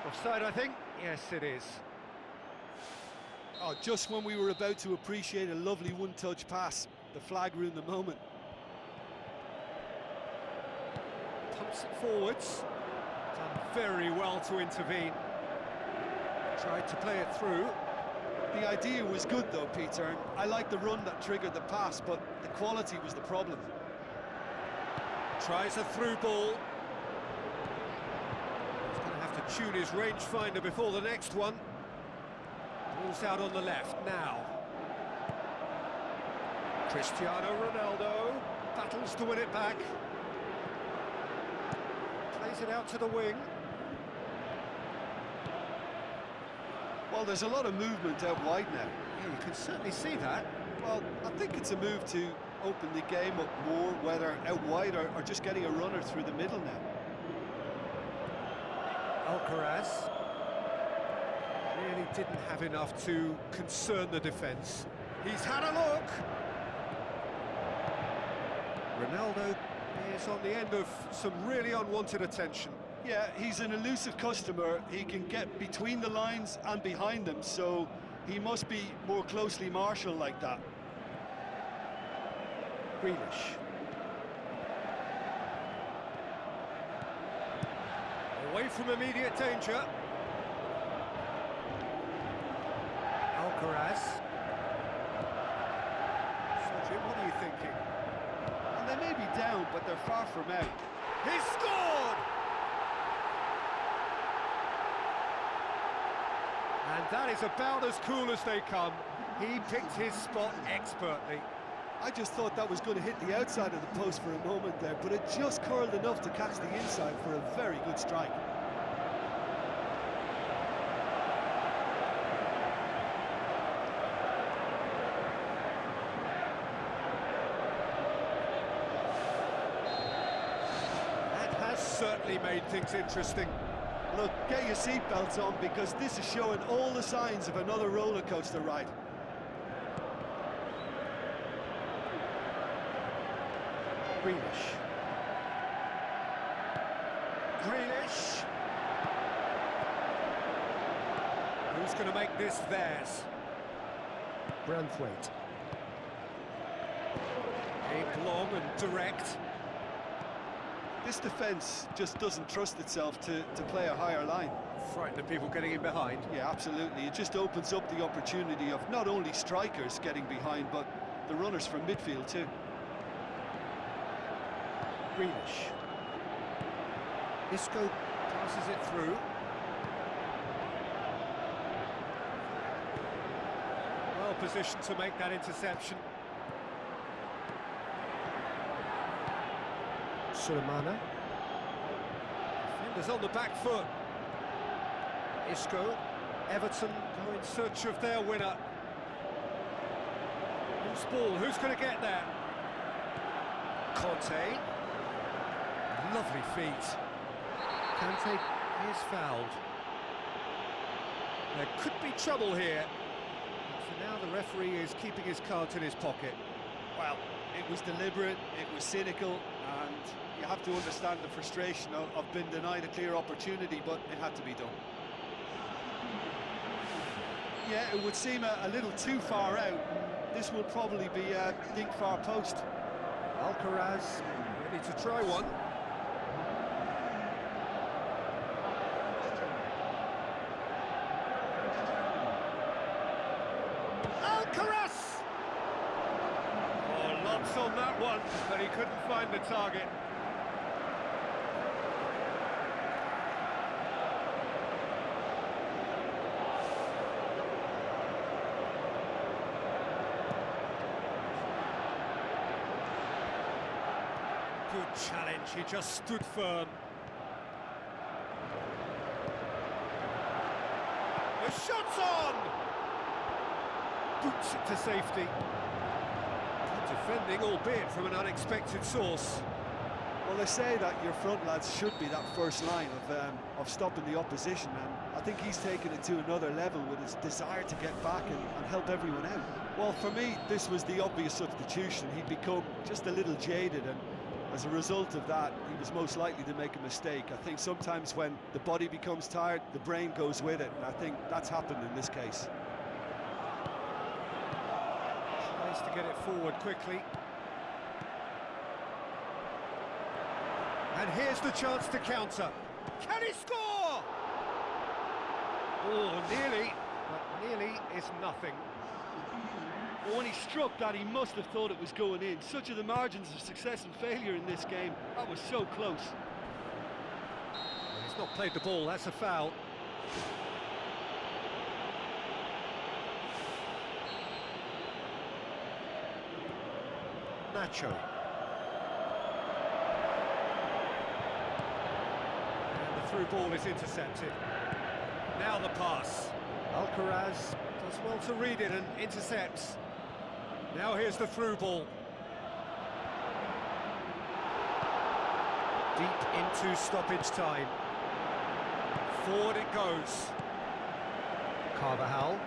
Offside, I think. Yes, it is. Oh, just when we were about to appreciate a lovely one-touch pass, the flag ruined the moment. Pumps it forwards. Done very well to intervene. Tried to play it through. The idea was good though, Peter, and I like the run that triggered the pass, but the quality was the problem. Tries a through ball. He's going to have to tune his rangefinder before the next one. Ball's out on the left now. Cristiano Ronaldo battles to win it back. Plays it out to the wing. Well, there's a lot of movement out wide now. Yeah, you can certainly see that. Well, I think it's a move to open the game up more, whether out wide or just getting a runner through the middle now. Alcaraz really didn't have enough to concern the defence. He's had a look. Ronaldo is on the end of some really unwanted attention. Yeah, he's an elusive customer. He can get between the lines and behind them, so he must be more closely marshalled like that. Grealish. Away from immediate danger. Alcaraz. So, Jim, what are you thinking? And they may be down, but they're far from out. He scored! And that is about as cool as they come. He picked his spot expertly. I just thought that was going to hit the outside of the post for a moment there, but it just curled enough to catch the inside for a very good strike. That has certainly made things interesting. Look, get your seatbelts on, because this is showing all the signs of another roller coaster ride. Grealish. Grealish. Who's going to make this theirs? Branthwaite. Aimed long and direct. This defence just doesn't trust itself to play a higher line. Frightened of people getting in behind. Yeah, absolutely. It just opens up the opportunity of not only strikers getting behind, but the runners from midfield too. Grealish. Isco passes it through. Well positioned to make that interception. Sulemana. Defenders on the back foot. Isco. Everton go in search of their winner. Loose ball, who's going to get there? Conte. Lovely feet. Kante is fouled. There could be trouble here. But for now, the referee is keeping his cards in his pocket. Well, it was deliberate, it was cynical, and you have to understand the frustration of being denied a clear opportunity, but it had to be done. Yeah, it would seem a little too far out. This will probably be a deep far post. Alcaraz ready to try one. Alcaraz! Oh, lots on that one, but he couldn't find the target. Good challenge, he just stood firm. The shot's on! Boots it to safety. Good defending, albeit from an unexpected source. Well, they say that your front lads should be that first line of stopping the opposition, and I think he's taken it to another level with his desire to get back and help everyone out. Well, for me, this was the obvious substitution. He'd become just a little jaded, and as a result of that, he was most likely to make a mistake. I think sometimes when the body becomes tired, the brain goes with it, and I think that's happened in this case. Tries to get it forward quickly. And here's the chance to counter. Can he score? Oh, nearly, but nearly is nothing. When he struck that, he must have thought it was going in. Such are the margins of success and failure in this game. That was so close. Well, he's not played the ball, that's a foul. Nacho. And the through ball is intercepted. Now the pass. Alcaraz does well to read it and intercepts. Now here's the through ball. Deep into stoppage time. Forward it goes. Carvajal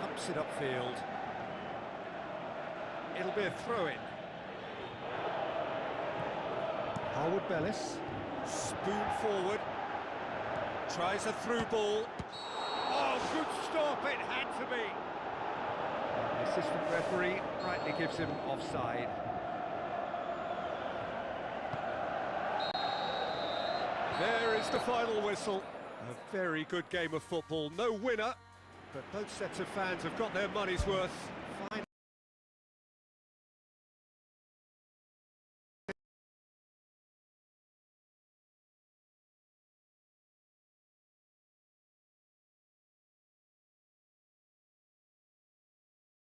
pumps it upfield. It'll be a throw-in. Harwood Bellis. Spoon forward. Tries a through ball. Oh, good stop, it had to be. The assistant referee rightly gives him offside. There is the final whistle. A very good game of football. No winner, but both sets of fans have got their money's worth